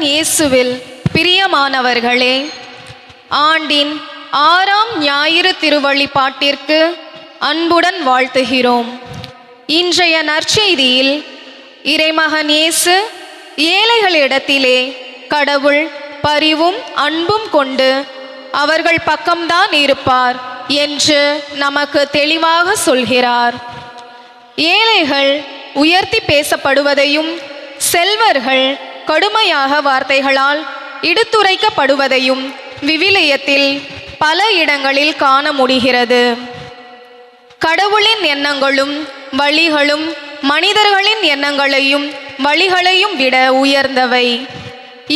இறைமகன் இயேசுவில் பிரியமானவர்களே, ஆண்டின் 6ஆம் ஞாயிறு திருவழிபாட்டிற்கு அன்புடன் வாழ்த்துகிறோம். இன்றைய நற்செய்தியில் இறைமகன் இயேசு ஏழைகளிடத்திலே கடவுள் பரிவும் அன்பும் கொண்டு அவர்கள் பக்கம்தான் இருப்பார் என்று நமக்கு தெளிவாக சொல்கிறார். ஏழைகள் உயர்த்தி பேசப்படுவதையும் செல்வர்கள் கடுமையாக வார்த்தைகளால் இடுத்துரைக்கப்படுவதையும் விவிலியத்தில் பல இடங்களில் காண முடிகிறது. கடவுளின் எண்ணங்களும் வழிகளும் மனிதர்களின் எண்ணங்களையும் வழிகளையும் விட உயர்ந்தவை.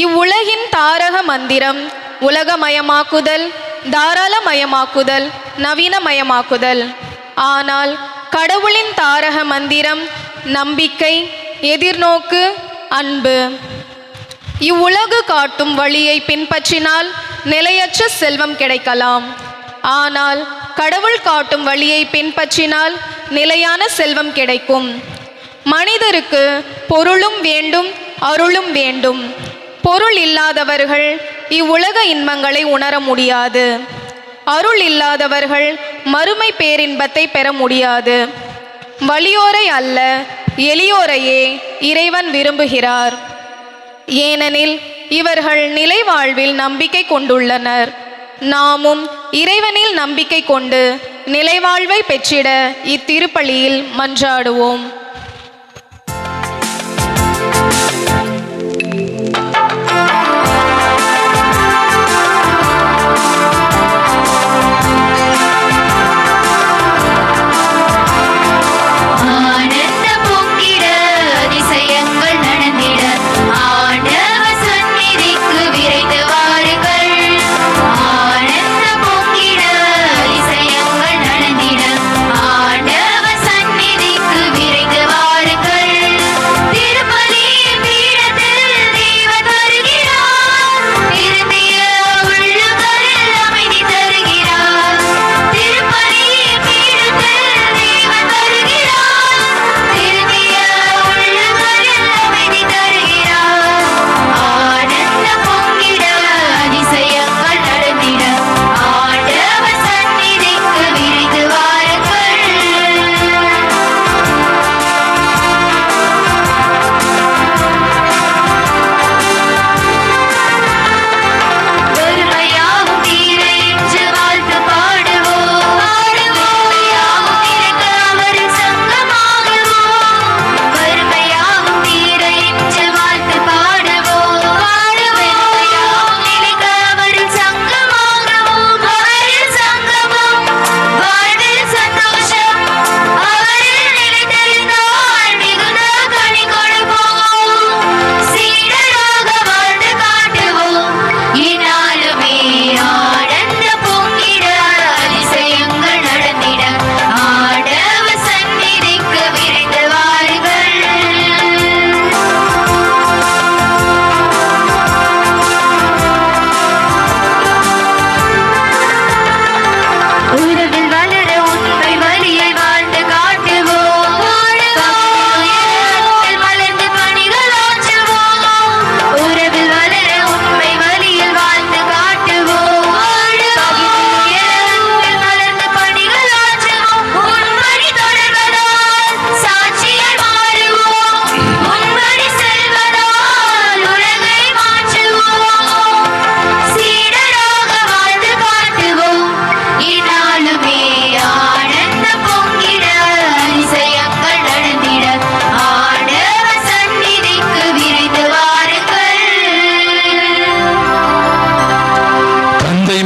இவ்வுலகின் தாரக மந்திரம் உலகமயமாக்குதல், தாராளமயமாக்குதல், நவீனமயமாக்குதல். ஆனால் கடவுளின் தாரக மந்திரம் நம்பிக்கை, எதிர்நோக்கு, அன்பு. இவ்வுலகு காட்டும் வழியை பின்பற்றினால் நிலையற்ற செல்வம் கிடைக்கலாம். ஆனால் கடவுள் காட்டும் வழியை பின்பற்றினால் நிலையான செல்வம் கிடைக்கும். மனிதருக்கு பொருளும் வேண்டும், அருளும் வேண்டும். பொருள் இல்லாதவர்கள் இவ்வுலக இன்பங்களை உணர முடியாது. அருள் இல்லாதவர்கள் மறுமை பேரின்பத்தை பெற முடியாது. வலியோரை அல்ல, எளியோரையே இறைவன் விரும்புகிறார். ஏனெனில் இவர்கள் நிலை வாழ்வில் நம்பிக்கை கொண்டுள்ளனர். நாமும் இறைவனில் நம்பிக்கை கொண்டு நிலைவாழ்வை பெற்றிட இத்திருப்பலியில் மன்றாடுவோம்.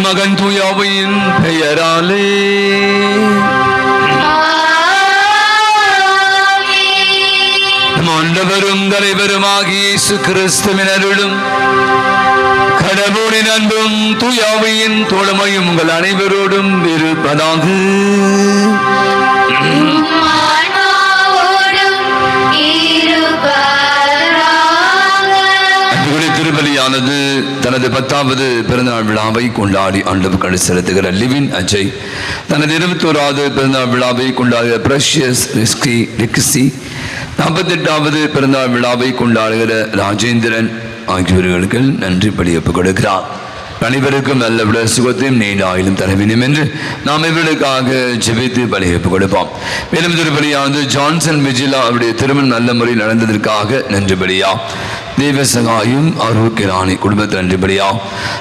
மகன் தூயாவின் பெயராலே நம் ஆண்டவரும் தலைவருமாகிய இயேசு கிறிஸ்துவின் அருளும் கடவுளின் அன்பும் தூயாவின் தோழமையும் உங்கள் அனைவரோடும் இருப்பதாக. திருப்பலியானது தனது 10வது பிறந்தநாள் விழாவை கொண்டாடி ஆண்டவருக்கு செலுத்துகிற லிவின் அஜய் தனது 21வது பிறந்தநாள் விழாவை கொண்டாடுகிற பிரஷியஸ் ரிக்ஸி 48வது பிறந்தநாள் விழாவை கொண்டாடுகிற ராஜேந்திரன் ஆகியோர்களுக்கு நன்றி பலியப்பு கொடுக்கிறார். அனைவருக்கும் நல்ல விட சுகத்தையும் நீண்ட ஆயிலும் தர வேண்டும் என்று நாம் இவர்களுக்காக ஜெபித்து பலியப்பு கொடுப்போம். மேலும் திருப்பலியானது ஜான்சன் விஜிலா அவருடைய திருமணம் நல்ல முறையில் நடந்ததற்காக நன்றி பலியா. தேவசகாயும் ஆரோக்கியராணி குடும்பத்தில் நன்றிபடியா.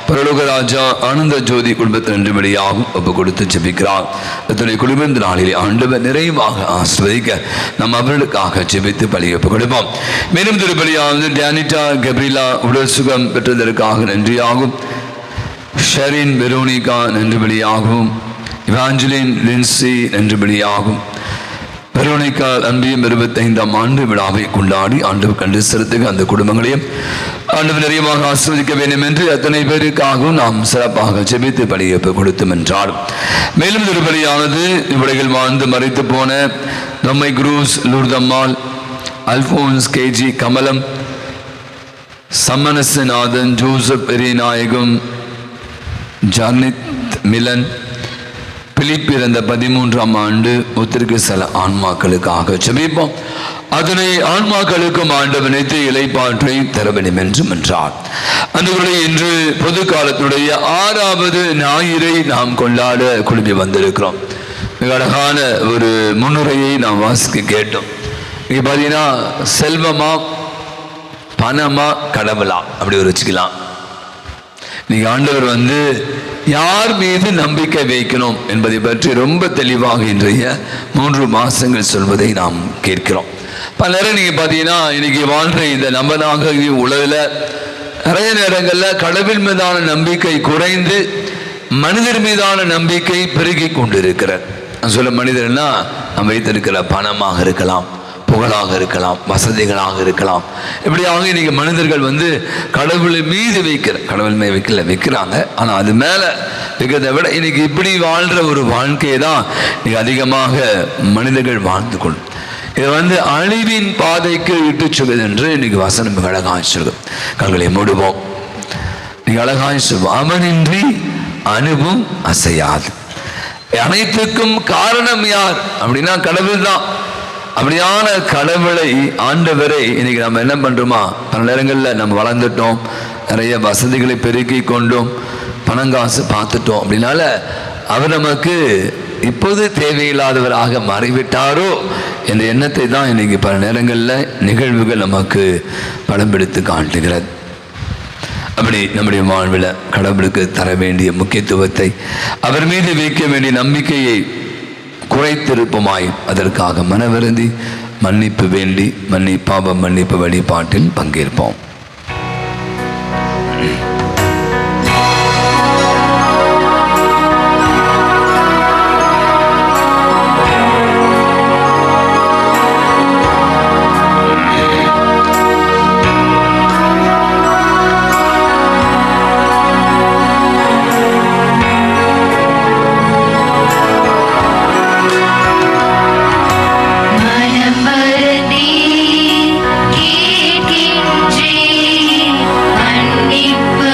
பரலோக ராஜா ஆனந்த ஜோதி குடும்பத்தில் நன்றிபடியாகவும் ஒப்பு கொடுத்து ஜெபிக்கிறார். இத்தனை குடும்ப நாளிலே ஆண்டவர் நிறைவாக ஆசிர்வதிக்க நாம் அவர்களுக்காக ஜெபித்து பலியப்பு கொடுப்போம். மேலும் திருப்பலியாவது டேனிட்டா கெப்ரிலா உடல் சுகம் பெற்றதற்காக நன்றியாகும். ஷெரின் வெரோனிகா நன்றிபலியாகவும். இவாஞ்சலின் லின்சி நன்றிபலியாகும். வெரோனிகா அன்பியும் 25ஆம் ஆண்டு விழாவை கொண்டாடி ஆண்டவர் கண்டு செலுத்துக அந்த குடும்பங்களையும் ஆண்டவர் நிறைவாக ஆசிர்வதிக்க வேண்டும் என்று அத்தனை பேருக்காகவும் நாம் சிறப்பாக ஜெபித்து பலியப்பு கொடுத்தோம் என்றார். மேலும் திருப்பலியானது இவ்வுலகில் வாழ்ந்து மறைத்து போன நம்மை குரூஸ் லூர்தம்மாள், அல்போன்ஸ் கேஜி கமலம், சம்மனசநாதன், ஜோசப் பெரியநாயகம், ஜர்னித் மிலன், பிலிப் இறந்த 13ஆம் ஆண்டு உத்திற்கு சில ஆன்மாக்களுக்காக ஜெபிப்போம். அதனை ஆன்மாக்களுக்கும் ஆண்டவர் நித்திய இளைப்பாற்றை தர வேண்டும் என்றும் என்றார். அந்த இன்று பொது காலத்துடைய 6வது ஞாயிறை நாம் கொண்டாட குழுமி வந்திருக்கிறோம். மிக அழகான ஒரு முன்னுரையை நாம் வாசிக்க கேட்டோம். இங்கே பார்த்தீங்கன்னா செல்வமா பணமா கடவுளா அப்படி ஒரு வச்சுக்கலாம். இன்னைக்கு ஆண்டவர் யார் மீது நம்பிக்கை வைக்கணும் என்பதை பற்றி ரொம்ப தெளிவாக இன்றைய 3 மாசங்கள் சொல்வதை நாம் கேட்கிறோம். பல நேரம் நீங்க பார்த்தீங்கன்னா இன்னைக்கு வாழ்ற இந்த நம்பனாக உலகில் நிறைய நேரங்களில் கடவுள் மீதான நம்பிக்கை குறைந்து மனிதர் மீதான நம்பிக்கை பெருகி கொண்டிருக்கிறார். சொல்ல மனிதர்னா நம்ம வைத்திருக்கிற பணமாக இருக்கலாம், புகழாக இருக்கலாம், வசதிகளாக இருக்கலாம். இப்படியாக இன்னைக்கு மனிதர்கள் கடவுளை மீது கடவுள் மீது வைக்கிறாங்க. ஆனால் அது மேலே வைக்கிறதை விட இன்னைக்கு இப்படி வாழ்கிற ஒரு வாழ்க்கையை தான் இன்னைக்கு அதிகமாக மனிதர்கள் வாழ்ந்து கொள்ளும். இது அழிவின் பாதைக்கு இட்டு சொல்வது என்று இன்னைக்கு வசனம் அழகாக சொல்லும். கண்களை மூடுவோம். நீங்க அழகாக சொல்வோம். அவனின்றி அணுவும் அசையாது. அனைத்துக்கும் காரணம் யார் அப்படின்னா கடவுள் தான். அப்படியான கடவுளை ஆண்டவரை இன்னைக்கு நம்ம என்ன பண்றோமா, பல நேரங்களில் நம்ம வளர்ந்துட்டோம், நிறைய வசதிகளை பெருக்கி கொண்டோம், பணங்காசு பார்த்துட்டோம். அப்படின்னால அவர் நமக்கு இப்போது தேவையில்லாதவராக மாறிவிட்டாரோ என்ற எண்ணத்தை தான் இன்னைக்கு பல நேரங்களில் நிகழ்வுகள் நமக்கு படம் பிடித்து காட்டுகிறது. அப்படி நம்முடைய வாழ்வில் கடவுளுக்கு தர வேண்டிய முக்கியத்துவத்தை, அவர் மீது வைக்க வேண்டிய நம்பிக்கையை குறைத்திருப்போமாய் அதற்காக மனவருந்தி மன்னிப்பு வேண்டி பாவ மன்னிப்பு வழிபாட்டில் பங்கேற்போம். மனமருந்தி கேட்கின்றேன் மன்னிப்பு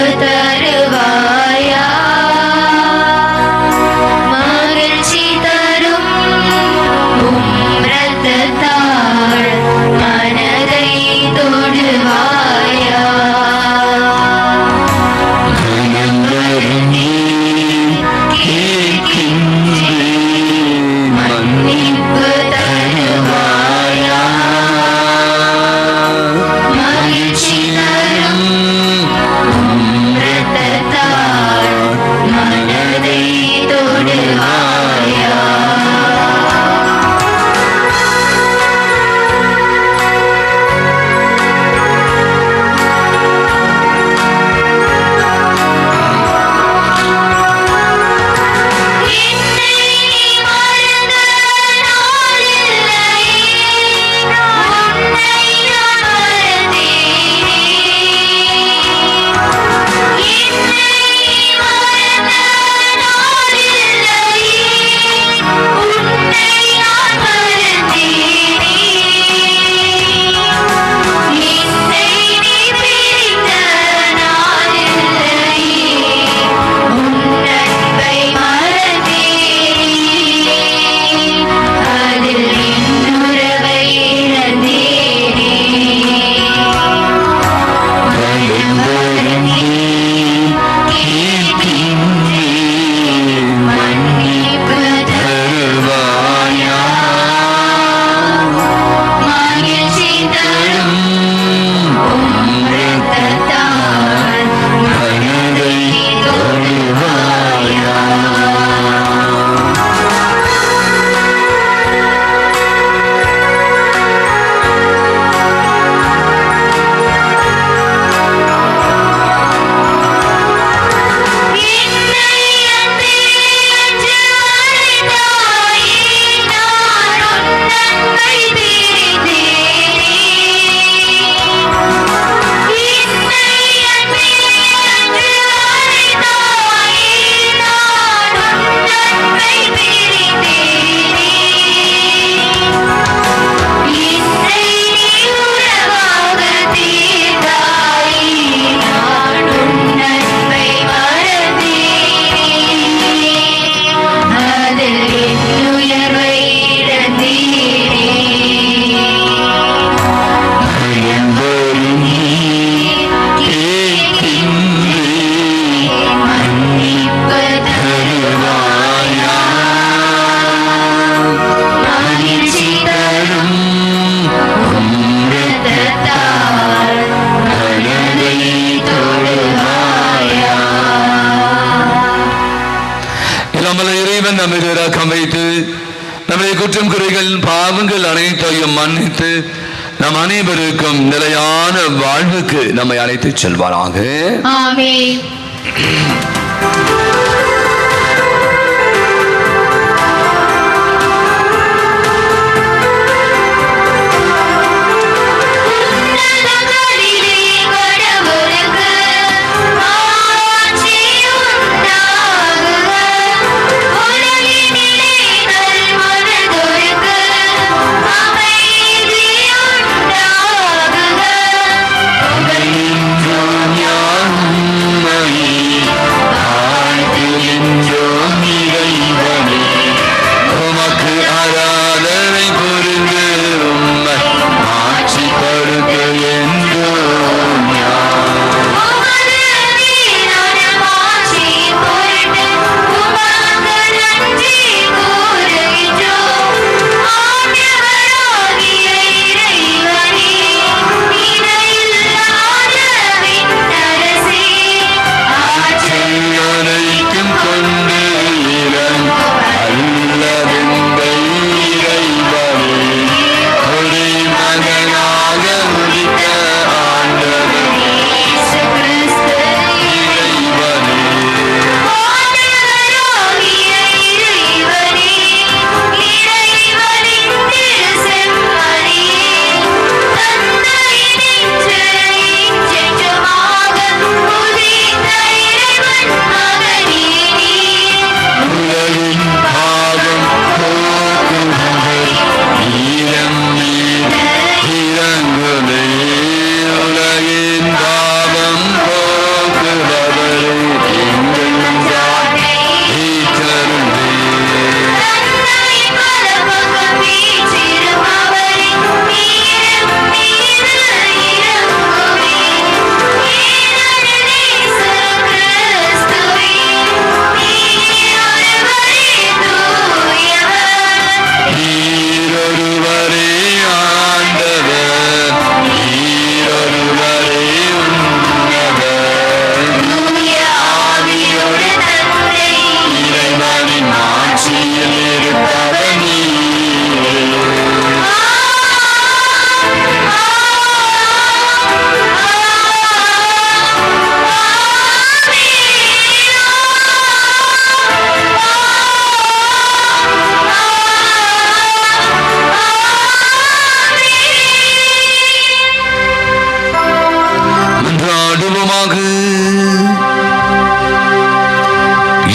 குற்றம் குறைகள் பாவங்கள் அனைத்தையும் மன்னித்து நம் அனைவருக்கும் நிலையான வாழ்வுக்கு நம்மை அழைத்து செல்வாராக. ஆமென்.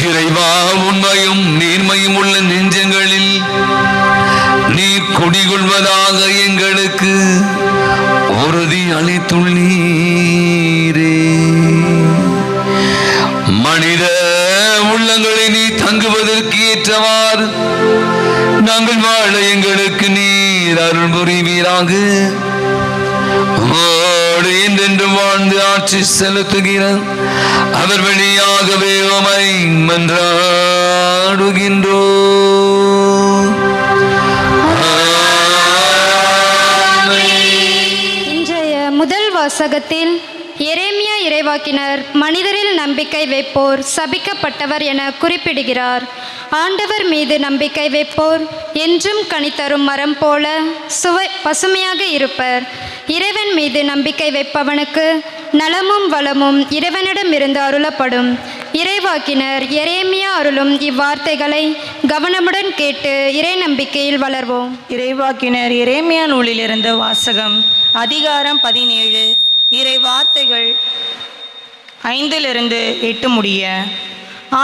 இறைவா, உண்மையும் நீர்மையும் உள்ள நெஞ்சங்களில் நீ குடிகொள்வதாக எங்களுக்கு உறுதி அளித்துள்ளீரே. மனித உள்ளங்களை நீ தங்குவதற்கு ஏற்றவாறு நாங்கள் வாழ எங்களுக்கு நீர் அருள் புரிவீராக. என்றென்று வாழ்ந்து ஆட்சி செலுத்துகிற அவர் வழியாகவே உம்மை மன்றாடுகின்றோம். இன்றைய முதல் வாசகத்தில் எரேமியா இறைவாக்கினர் மனிதரில் நம்பிக்கை வைப்போர் சபிக்கப்பட்டவர் என குறிப்பிடுகிறார். ஆண்டவர் மீது நம்பிக்கை வைப்போர் என்றும் கனிதரும் மரம் போல பசுமையாக இருப்பர். இறைவன் மீது நம்பிக்கை வைப்பவனுக்கு நலமும் வளமும் இறைவனிடமிருந்து அருளப்படும். இறைவாக்கினர் எரேமியா அருளும் இவ்வார்த்தைகளை கவனமுடன் கேட்டு இறை நம்பிக்கையில் வளர்வோம். இறைவாக்கினர் எரேமியா நூலிலிருந்து வாசகம். அதிகாரம் 17. இறை வார்த்தைகள் 5-8 முடிய.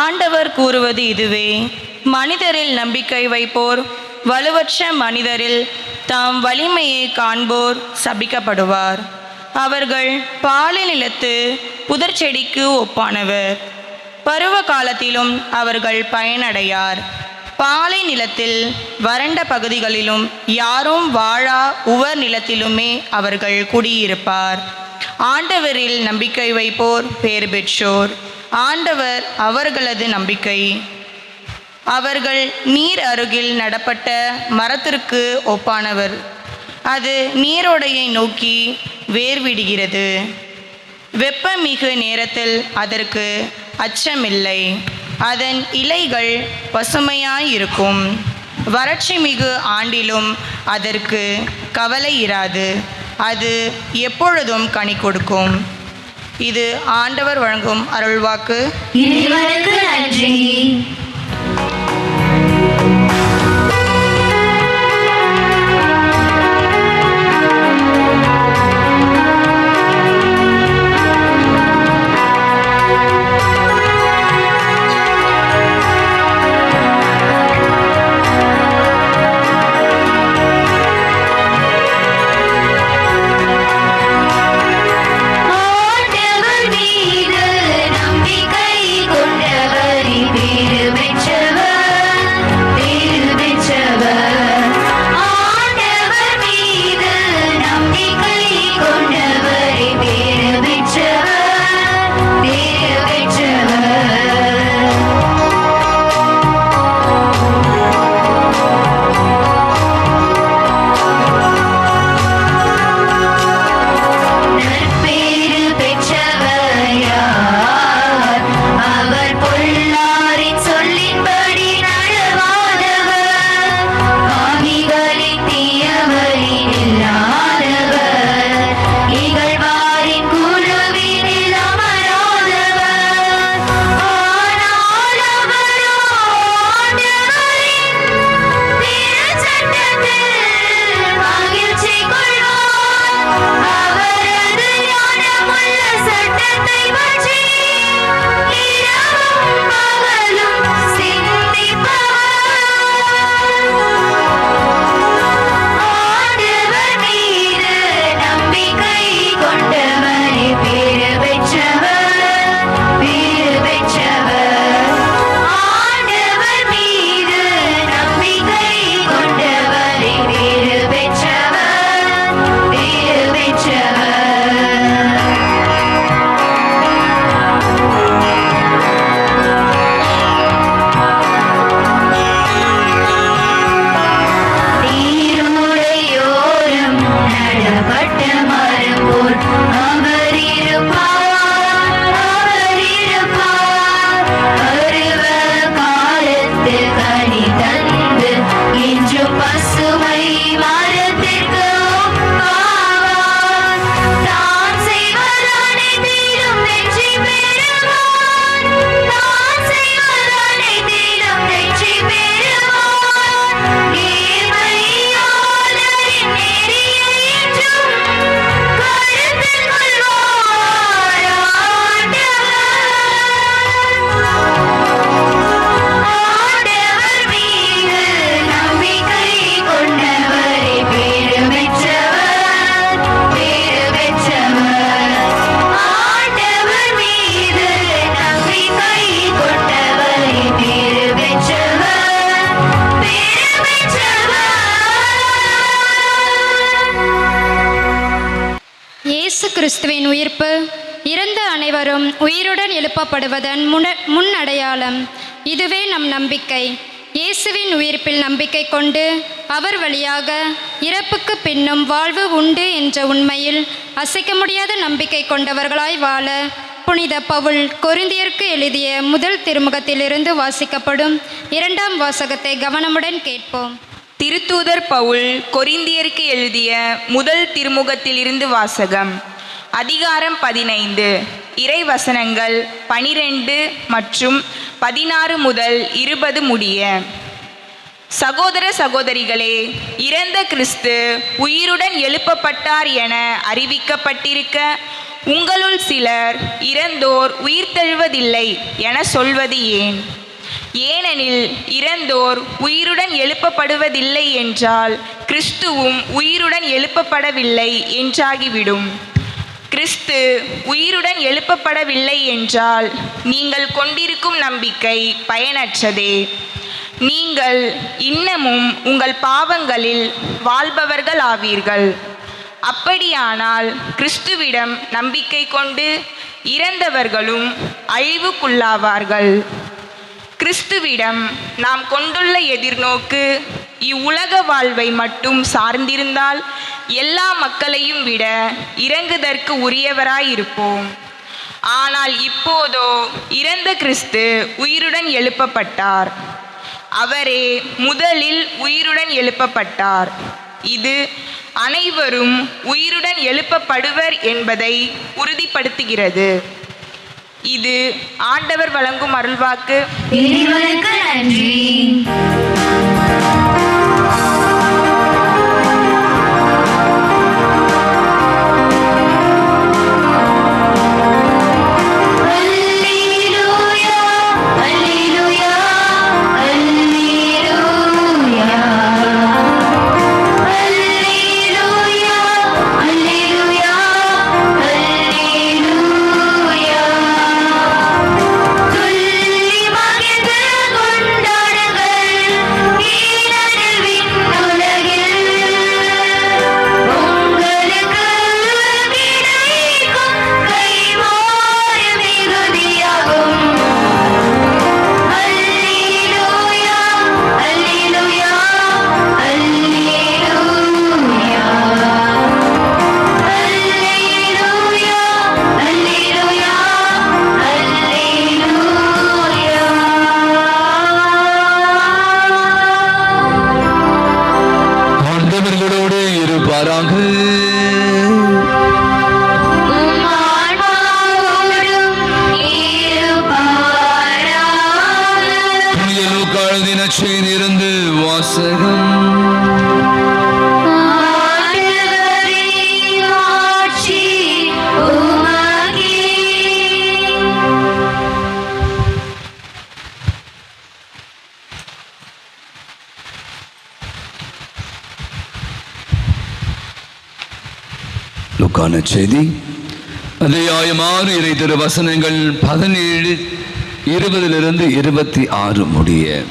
ஆண்டவர் கூறுவது இதுவே: மனிதரில் நம்பிக்கை வைப்போர், வலுவற்ற மனிதரில் தாம் வலிமையை காண்போர் சபிக்கப்படுவார். அவர்கள் பாலை நிலத்து புதர் செடிக்கு ஒப்பானவர். பருவ காலத்திலும் அவர்கள் பயனடையார். பாலை நிலத்தில் வறண்ட பகுதிகளிலும் யாரும் வாழா உவர் நிலத்திலுமே அவர்கள் குடியிருப்பார். ஆண்டவரில் நம்பிக்கை வைப்போர் பேறு பெற்றோர். ஆண்டவர் அவர்களது நம்பிக்கை. அவர்கள் நீர் அருகில் நடப்பட்ட மரத்திற்கு ஒப்பானவர். அது நீரோடையை நோக்கி வேர்விடுகிறது. வெப்பமிகு நேரத்தில் அதற்கு அச்சமில்லை. அதன் இலைகள் பசுமையாயிருக்கும். வறட்சி மிகு ஆண்டிலும் அதற்கு கவலை இராது, அது எப்பொழுதும் கனி கொடுக்கும். இது ஆண்டவர் வழங்கும் அருள்வாக்கு. இறைவனுக்கு நன்றி. கிறிஸ்துவின் உயிர்ப்பு இறந்த அனைவரும் உயிருடன் எழுப்பப்படுவதன் முன் அடையாளம். இதுவே நம் நம்பிக்கை. இயேசுவின் உயிர்ப்பில் நம்பிக்கை கொண்டு அவர் வழியாக இறப்புக்கு பின்னும் வாழ்வு உண்டு என்ற உண்மையில் அசைக்க முடியாத நம்பிக்கை கொண்டவர்களாய் வாழ புனித பவுல் கொரிந்தியருக்கு எழுதிய முதல் திருமுகத்திலிருந்து வாசிக்கப்படும் 2ஆம் வாசகத்தை கவனமுடன் கேட்போம். திருத்தூதர் பவுல் கொரிந்தியருக்கு எழுதிய முதல் திருமுகத்திலிருந்து வாசகம். அதிகாரம் 15, இறைவசனங்கள் 12 மற்றும் 16 முதல் 20 முடிய. சகோதர சகோதரிகளே, இறந்த கிறிஸ்து உயிருடன் எழுப்பப்பட்டார் என அறிவிக்கப்பட்டிருக்க உங்களுள் சிலர் இறந்தோர் உயிர்த்தெழுவதில்லை என சொல்வது ஏன்? ஏனெனில் இறந்தோர் உயிருடன் எழுப்பப்படுவதில்லை என்றால் கிறிஸ்துவும் உயிருடன் எழுப்பப்படவில்லை என்றாகிவிடும். கிறிஸ்து உயிருடன் எழுப்பப்படவில்லை என்றால் நீங்கள் கொண்டிருக்கும் நம்பிக்கை பயனற்றதே. நீங்கள் இன்னமும் உங்கள் பாவங்களில் வாழ்பவர்கள் ஆவீர்கள். அப்படியானால் கிறிஸ்துவிடம் நம்பிக்கை கொண்டு இறந்தவர்களும் அழிவுக்குள்ளாவார்கள். கிறிஸ்துவிடம் நாம் கொண்டுள்ள எதிர்நோக்கு இவ்வுலக வாழ்வை மட்டும் சார்ந்திருந்தால் எல்லா மக்களையும் விட இறங்குதற்கு உரியவராயிருப்போம். ஆனால் இப்போதோ இறந்த கிறிஸ்து உயிருடன் எழுப்பப்பட்டார். அவரே முதலில் உயிருடன் எழுப்பப்பட்டார். இது அனைவரும் உயிருடன் எழுப்பப்படுவர் என்பதை உறுதிப்படுத்துகிறது. இது ஆண்டவர் வழங்கும் அருள்வாக்கு. இறைவனுக்கு நன்றி. செய்திருந்து வாசகம். லூக்கான செய்தி அத்தியாயம் 6 இறை திரு வசனங்கள் 17, 20 26 முடிய.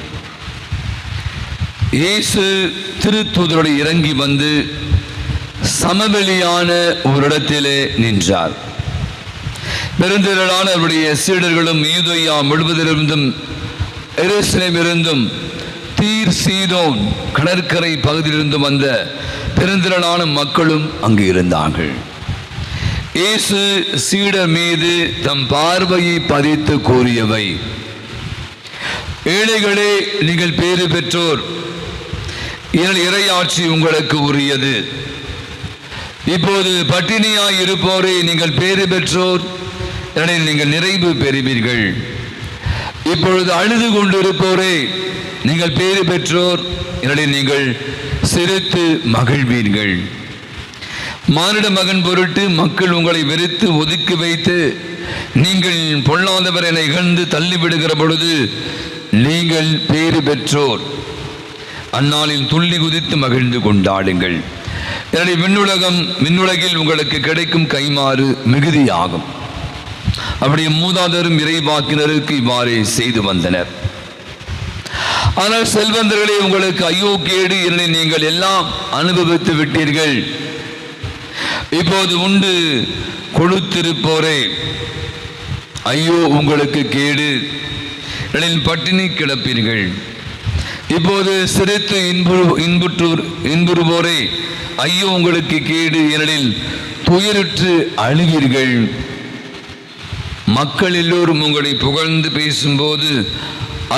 இயேசு திருத்தூதரோடு இறங்கி வந்து சமவெளியான ஒரு இடத்திலே நின்றார். பெருந்திரளான அவருடைய சீடர்களும் யூதேயா முழுவதிலிருந்தும் எருசலேமிலிருந்தும் தீர் சீதோன் கடற்கரை பகுதியிலிருந்தும் வந்த பெருந்திரளான மக்களும் அங்கு இருந்தார்கள். இயேசு சீடர் மீது தம் பார்வையை பதித்து கூறியவை: ஏழைகளே, நீங்கள் பேறு பெற்றோர், இறையாட்சி உங்களுக்கு உரியது. இப்போது பட்டினியாய் இருப்போரே, நீங்கள் பேறு பெற்றோர், எனில் நீங்கள் நிறைவு பெறுவீர்கள். இப்பொழுது அழுது கொண்டிருப்போரே, நீங்கள் பேறு பெற்றோர், எனில் நீங்கள் சிரித்து மகிழ்வீர்கள். மானிட மகன் பொருட்டு மக்கள் உங்களை வெறுத்து ஒதுக்கி வைத்து நீங்கள் பொல்லாதவர் என இகழ்ந்து தள்ளிவிடுகிற பொழுது நீங்கள் பேறு பெற்றோர். அந்நாளில் துள்ளி குதித்து மகிழ்ந்து கொண்டாடுங்கள். எனவே விண்ணுலகில் உங்களுக்கு கிடைக்கும் கைமாறு மிகுதியாகும். அப்படியே மூதாதரும் இறைவாக்கினருக்கு இவ்வாறே செய்து வந்தனர். ஆனால் செல்வந்தர்களே, உங்களுக்கு ஐயோ கேடு, என்னை நீங்கள் எல்லாம் அனுபவித்து விட்டீர்கள். இப்போது உண்டு கொழுத்திருப்போரே, ஐயோ உங்களுக்கு கேடு, எனில் பட்டினி கிடப்பீர்கள். இப்போது சிரித்து இன்புறுவோரே, ஐயோ உங்களுக்கு கேடு, ஏனெனில் துயருற்று அழுவீர்கள். மக்கள் எல்லோரும் உங்களை புகழ்ந்து பேசும்போது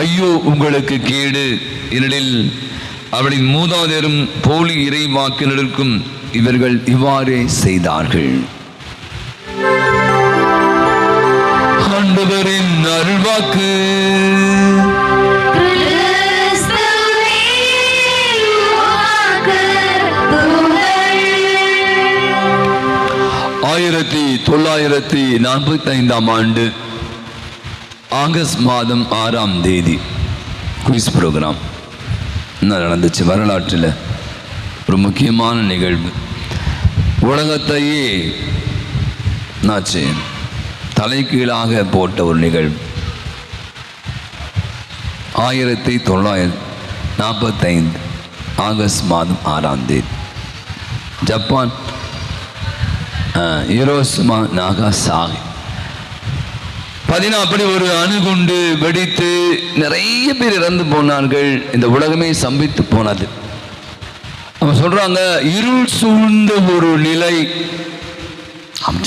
ஐயோ உங்களுக்கு கேடு, ஏனெனில் அவளின் மூதாதையரும் போலி இறைவாக்கினருக்கும் இவர்கள் இவ்வாறே செய்தார்கள். ஆண்டவரின் அருள்வாக்கு. ஆயிரத்தி 1945 ஆண்டு ஆகஸ்ட் மாதம் 6ஆம் தேதி குயிஸ் ப்ரோக்ராம் நடந்துச்சு. வரலாற்றில் ஒரு முக்கியமான நிகழ்வு. உலகத்தையே நாச்சு தலைகீழாக போட்ட ஒரு நிகழ்வு. 1945 ஆகஸ்ட் மாதம் 6ஆம் தேதி ஜப்பான் ஹிரோஷிமா நாகாசாகி அப்படி ஒரு அணுகுண்டு வெடித்து நிறைய பேர் இறந்து போனார்கள். இந்த உலகமே சம்பித்து போனது. அவங்க சொல்றாங்க, இருள் சூழ்ந்த ஒரு நிலை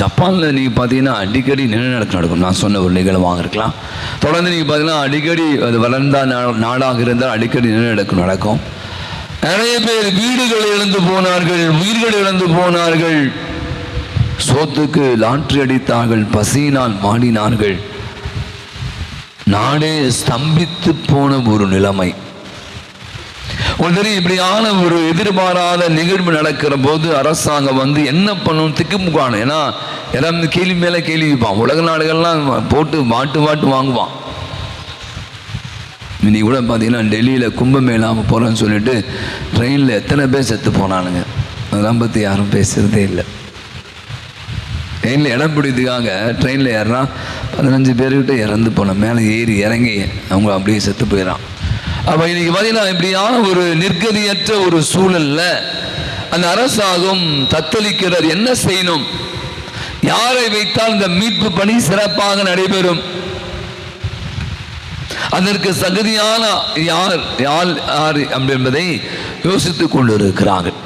ஜப்பானில் நீங்கள் பார்த்தீங்கன்னா அடிக்கடி நிலநடுக்கம் நடக்கும். நான் சொன்ன ஒரு நிகழ்வாக இருக்கலாம். தொடர்ந்து நீங்கள் பார்த்தீங்கன்னா அடிக்கடி அது வளர்ந்த நாடாக இருந்தால் அடிக்கடி நிலநடுக்கம் நடக்கும். நிறைய பேர் வீடுகள் இழந்து போனார்கள், உயிர்கள் இழந்து போனார்கள், சோத்துக்கு லாட்டரி அடித்தார்கள், பசியினால் மாடினார்கள். நாடே ஸ்தம்பித்து போன ஒரு நிலைமை. இப்படியான ஒரு எதிர்பாராத நிகழ்வு நடக்கிற போது அரசாங்கம் வந்து என்ன பண்ணணும் திக்குமுக்கான. ஏன்னா எல்லாம் கேள்வி மேலே கேள்வி வைப்பான். உலக நாடுகள்லாம் போட்டு வாட்டு வாங்குவான். இன்னைக்கு கூட பார்த்தீங்கன்னா டெல்லியில் கும்பமேளாமல் போகிறேன்னு சொல்லிட்டு ட்ரெயினில் எத்தனை பேர் செத்து போனானுங்க. அதெல்லாம் பற்றி யாரும் பேசுகிறதே இல்லை. ட்ரெயினில் இடம் பிடிக்கிறதுக்காக ட்ரெயினில் ஏறினா 15 பேர்கிட்ட இறந்து போனோம். மேலே ஏறி இறங்கி அவங்க அப்படியே செத்து போயிடறான். அப்போ இன்னைக்கு பார்த்தீங்கன்னா இப்படியான ஒரு நிர்கதியற்ற ஒரு சூழல்ல அந்த அரசாங்கம் தத்தளிக்கிறார். என்ன செய்யணும், யாரை வைத்தால் இந்த மீட்பு பணி சிறப்பாக நடைபெறும், அதற்கு தகுதியான யார் என்பதை யோசித்துக் கொண்டிருக்கிறார்கள்.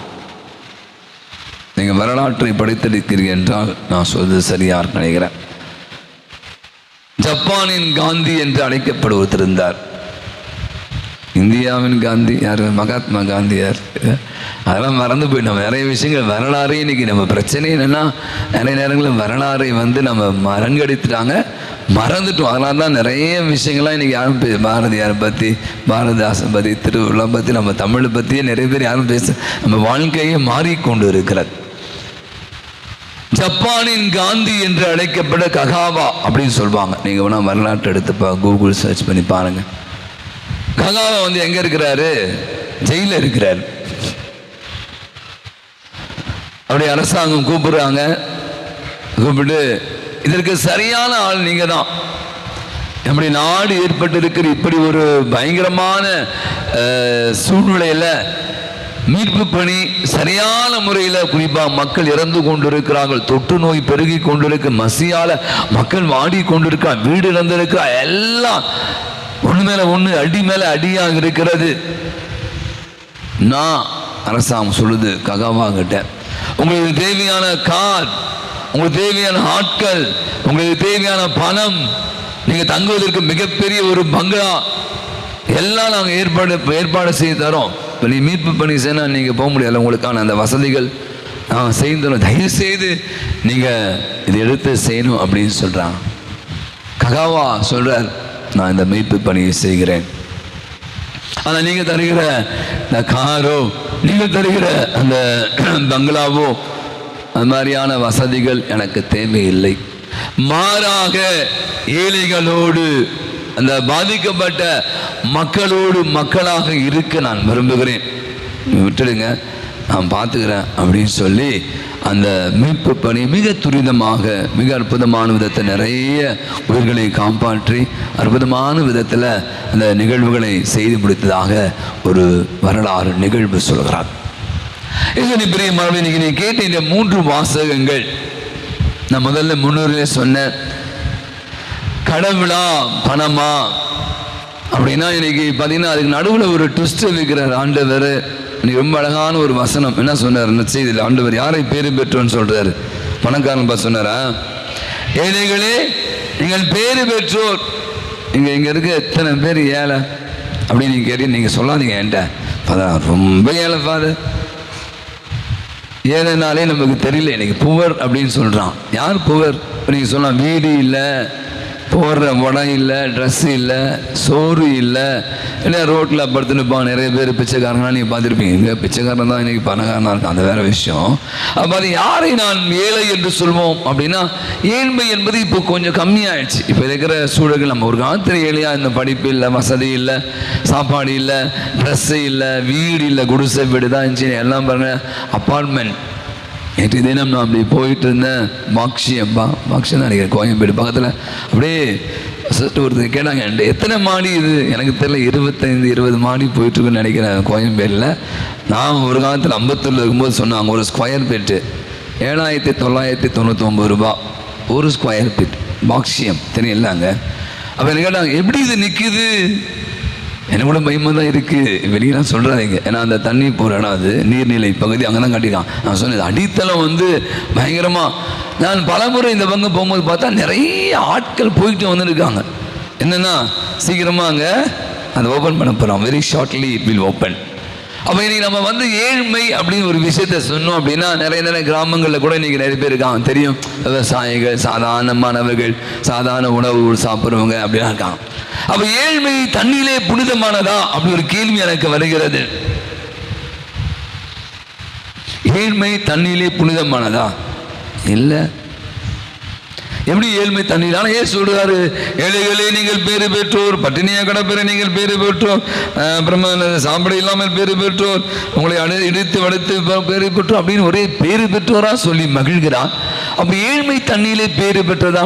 நீங்கள் வரலாற்றை படித்திருக்கிறீர்கள் என்றால் நான் சொல்வது சரியா நினைக்கிறேன். ஜப்பானின் காந்தி என்று அழைக்கப்படுவது இருந்தார். இந்தியாவின் காந்தி யார்? மகாத்மா காந்தி யார்? அதெல்லாம் மறந்து போய் நம்ம நிறைய விஷயங்கள் வரலாறு. இன்னைக்கு நம்ம பிரச்சனை என்னென்னா நிறைய நேரங்களில் வரலாறை வந்து நம்ம மறங்கடித்துட்டாங்க, மறந்துட்டோம். அதனால தான் நிறைய விஷயங்கள்லாம் இன்றைக்கி யாரும் பாரதியாரை பற்றி, பாரதிதாசன் பற்றி, திருவிழா பற்றி, நம்ம தமிழை பற்றியே நிறைய பேர் யாரும் பேச நம்ம வாழ்க்கையை மாறிக்கொண்டு இருக்கிறது. ஜப்பானின் காந்தி என்று அழைக்கப்பட்ட ககாவா அப்படின்னு சொல்லுவாங்க. நீங்கள் வேணால் வரலாற்று எடுத்து கூகுள் சர்ச் பண்ணி பாருங்கள். ககாவா வந்து எங்கே இருக்கிறாரு? ஜெயிலில் இருக்கிறார். அப்படி அரசாங்கம் கூப்பிடுறாங்க. கூப்பிட்டு இதற்கு சரியான ஆள் நீங்கள் தான், நம்முடைய நாடு ஏற்பட்டு இருக்கிற இப்படி ஒரு பயங்கரமான சூழ்நிலையில் மீட்பு பணி சரியான முறையில், குறிப்பாக மக்கள் இறந்து கொண்டிருக்கிறார்கள், தொற்று நோய் பெருகி கொண்டிருக்க, மசியால மக்கள் வாடி கொண்டிருக்கிறார், வீடு இழந்திருக்கிறா, எல்லாம் ஒன்று மேலே ஒன்று அடி மேலே அடியாக இருக்கிறது. நான் அரசாங்கம் சொல்லுது ககாவா கிட்ட, உங்களுக்கு தேவையான கார், உங்களுக்கு தேவையான ஆட்கள், உங்களுக்கு தேவையான பணம், நீங்கள் தங்குவதற்கு மிகப்பெரிய ஒரு பங்களா எல்லாம் நாங்கள் ஏற்பாடு செய்து தரோம். இப்போ நீ மீட்பு பணி செய்யணும், நீங்கள் போக முடியல, உங்களுக்கான அந்த வசதிகள் நாங்கள் செய்து தரோம், தயவு செய்து நீங்கள் இதை எடுத்து செய்யணும் அப்படின்னு சொல்கிறாங்க. ககாவா சொல்கிறார், நான் இந்த மீட்பு பணியை செய்கிறேன், ஆனால் நீங்கள் தருகிற இந்த காரோ, நீங்கள் தருகிற அந்த பங்களாவோ, அது மாதிரியான வசதிகள் எனக்கு தேவையில்லை. மாறாக ஏழைகளோடு, அந்த பாதிக்கப்பட்ட மக்களோடு மக்களாக இருக்க நான் விரும்புகிறேன், விட்டுடுங்க, நான் பார்த்துக்கிறேன் அப்படின்னு சொல்லி அந்த மீட்பு பணி மிக துரிதமாக, மிக அற்புதமான விதத்தை, நிறைய உயிர்களை காப்பாற்றி அற்புதமான விதத்தில் அந்த நிகழ்வுகளை செய்து முடித்ததாக ஒரு வரலாறு நிகழ்வு சொல்கிறார். இது பிரியமானவர்களே, இன்னைக்கு நீ கேட்ட இந்த 3 வாசகங்கள் நான் முதல்ல முன்னூறிலே சொன்னேன். கடவுளா பணமா அப்படின்னா இன்னைக்கு பார்த்தீங்கன்னா அதுக்கு நடுவில் ஒரு ட்விஸ்ட் வைக்கிறார் ஆண்டவர். இன்னைக்கு ரொம்ப அழகான ஒரு வசனம் என்ன சொன்னார் செய்தியில், ஆண்டவர் யாரை பேரு பெற்றோன்னு சொல்றாரு? பணக்காரன் பார்த்து சொன்னாரா, ஏழைகளே நீங்கள் பேரு பெற்றோர். இங்கே இருக்க எத்தனை பேர் ஏழை அப்படின்னு நீங்கள் கேட்டு நீங்கள் சொல்லாதீங்க என்கிட்ட, ரொம்ப ஏழை ஃபாதர். ஏழைனாலே நமக்கு தெரியல, இன்னைக்கு புவர் அப்படின்னு சொல்கிறான். யார் புவர்? நீங்கள் சொல்லலாம் வீடு இல்லை, போடுற உடம் இல்லை, ட்ரெஸ்ஸு இல்லை, சோறு இல்லை, இல்லை ரோட்டில் படுத்துனுப்பாங்க நிறைய பேர். பிச்சைக்காரங்களாம் நீங்கள் பார்த்துருப்பீங்க, இங்கே பிச்சைக்காரன் தான் இன்றைக்கி பணக்காரனாக இருக்கும், அந்த வேறு விஷயம். அப்போ அது யாரை நான் ஏழை என்று சொல்வோம் அப்படின்னா, ஏழ்மை என்பது இப்போ கொஞ்சம் கம்மியாகிடுச்சு. இப்போ இருக்கிற சூழல்கள், நம்ம ஒரு காலத்தில் ஏழையாக இந்த படிப்பு இல்லை, வசதி இல்லை, சாப்பாடு இல்லை, ட்ரெஸ்ஸு இல்லை, வீடு இல்லை, குடிசை வீடு தான் இருந்துச்சு, எல்லாம் பாருங்கள் அப்பார்ட்மெண்ட். நேற்று தினம் நான் அப்படி போயிட்டு இருந்தேன், பாக்ஷியம் தான் நினைக்கிறேன், கோயம்பேடு பக்கத்தில். அப்படியே ஃபஸ்ட்டு ஒருத்தர் கேட்டாங்க எத்தனை மாடி இது, எனக்கு தெரியல, 25-20 மாடி போயிட்டுருக்குன்னு நினைக்கிறேன் கோயம்பேடில். நான் ஒரு காலத்தில் 50 இருக்கும்போது சொன்னாங்க ஒரு ஸ்கொயர் ஃபீட்டு 7,999 ரூபா ஒரு ஸ்கொயர் ஃபீட், பாக்ஷியம் தெரியலாங்க. அப்போ என்ன கேட்டாங்க எப்படி இது நிற்குது, எனக்கு கூட பயமாக தான் இருக்குது, வெளியெல்லாம் சொல்கிறாங்க. ஏன்னா அந்த தண்ணி போகிற இடம், அது நீர்நிலை பகுதி, அங்கே தான் கட்டியிருக்கான். நான் சொன்னது அடித்தளம் வந்து பயங்கரமாக நான் பலமுறை இந்த பங்கு போகும்போது பார்த்தா நிறைய ஆட்கள் போயிட்டு வந்துருக்காங்க. என்னென்னா சீக்கிரமாக அங்கே அதை ஓப்பன் பண்ண போகிறோம். Very shortly it will open. அப்போ இன்றைக்கி நம்ம வந்து ஏழ்மை அப்படின்னு ஒரு விஷயத்த சொன்னோம் அப்படின்னா நிறைய கிராமங்களில் கூட இன்றைக்கி நிறைய பேர் இருக்காங்க. தெரியும், விவசாயிகள், சாதாரணமானவர்கள், சாதாரண உணவு சாப்பிட்றவங்க அப்படிலாம் இருக்காங்க. அப்போ ஏழ்மை தண்ணியிலே புனிதமானதா அப்படி ஒரு கேள்வி எனக்கு வருகிறது. ஏழ்மை தண்ணியிலே புனிதமானதா? இல்லை. எப்படி ஏழ்மை தண்ணீர்? ஆனால் ஏன் சொல்றாரு, ஏழைகளே நீங்கள் பேறு பெற்றோர், பட்டினியாக கிடப்பெற நீங்கள் பேறு பெற்றோர், அப்புறமா சாப்பிட இல்லாமல் பேறு பெற்றோர், உங்களை இடித்து வடுத்து பேறு பெற்றோர் அப்படின்னு ஒரே பேறு பெற்றோரா சொல்லி மகிழ்கிறான். அப்போ ஏழ்மை தண்ணீரிலே பேறு பெற்றதா?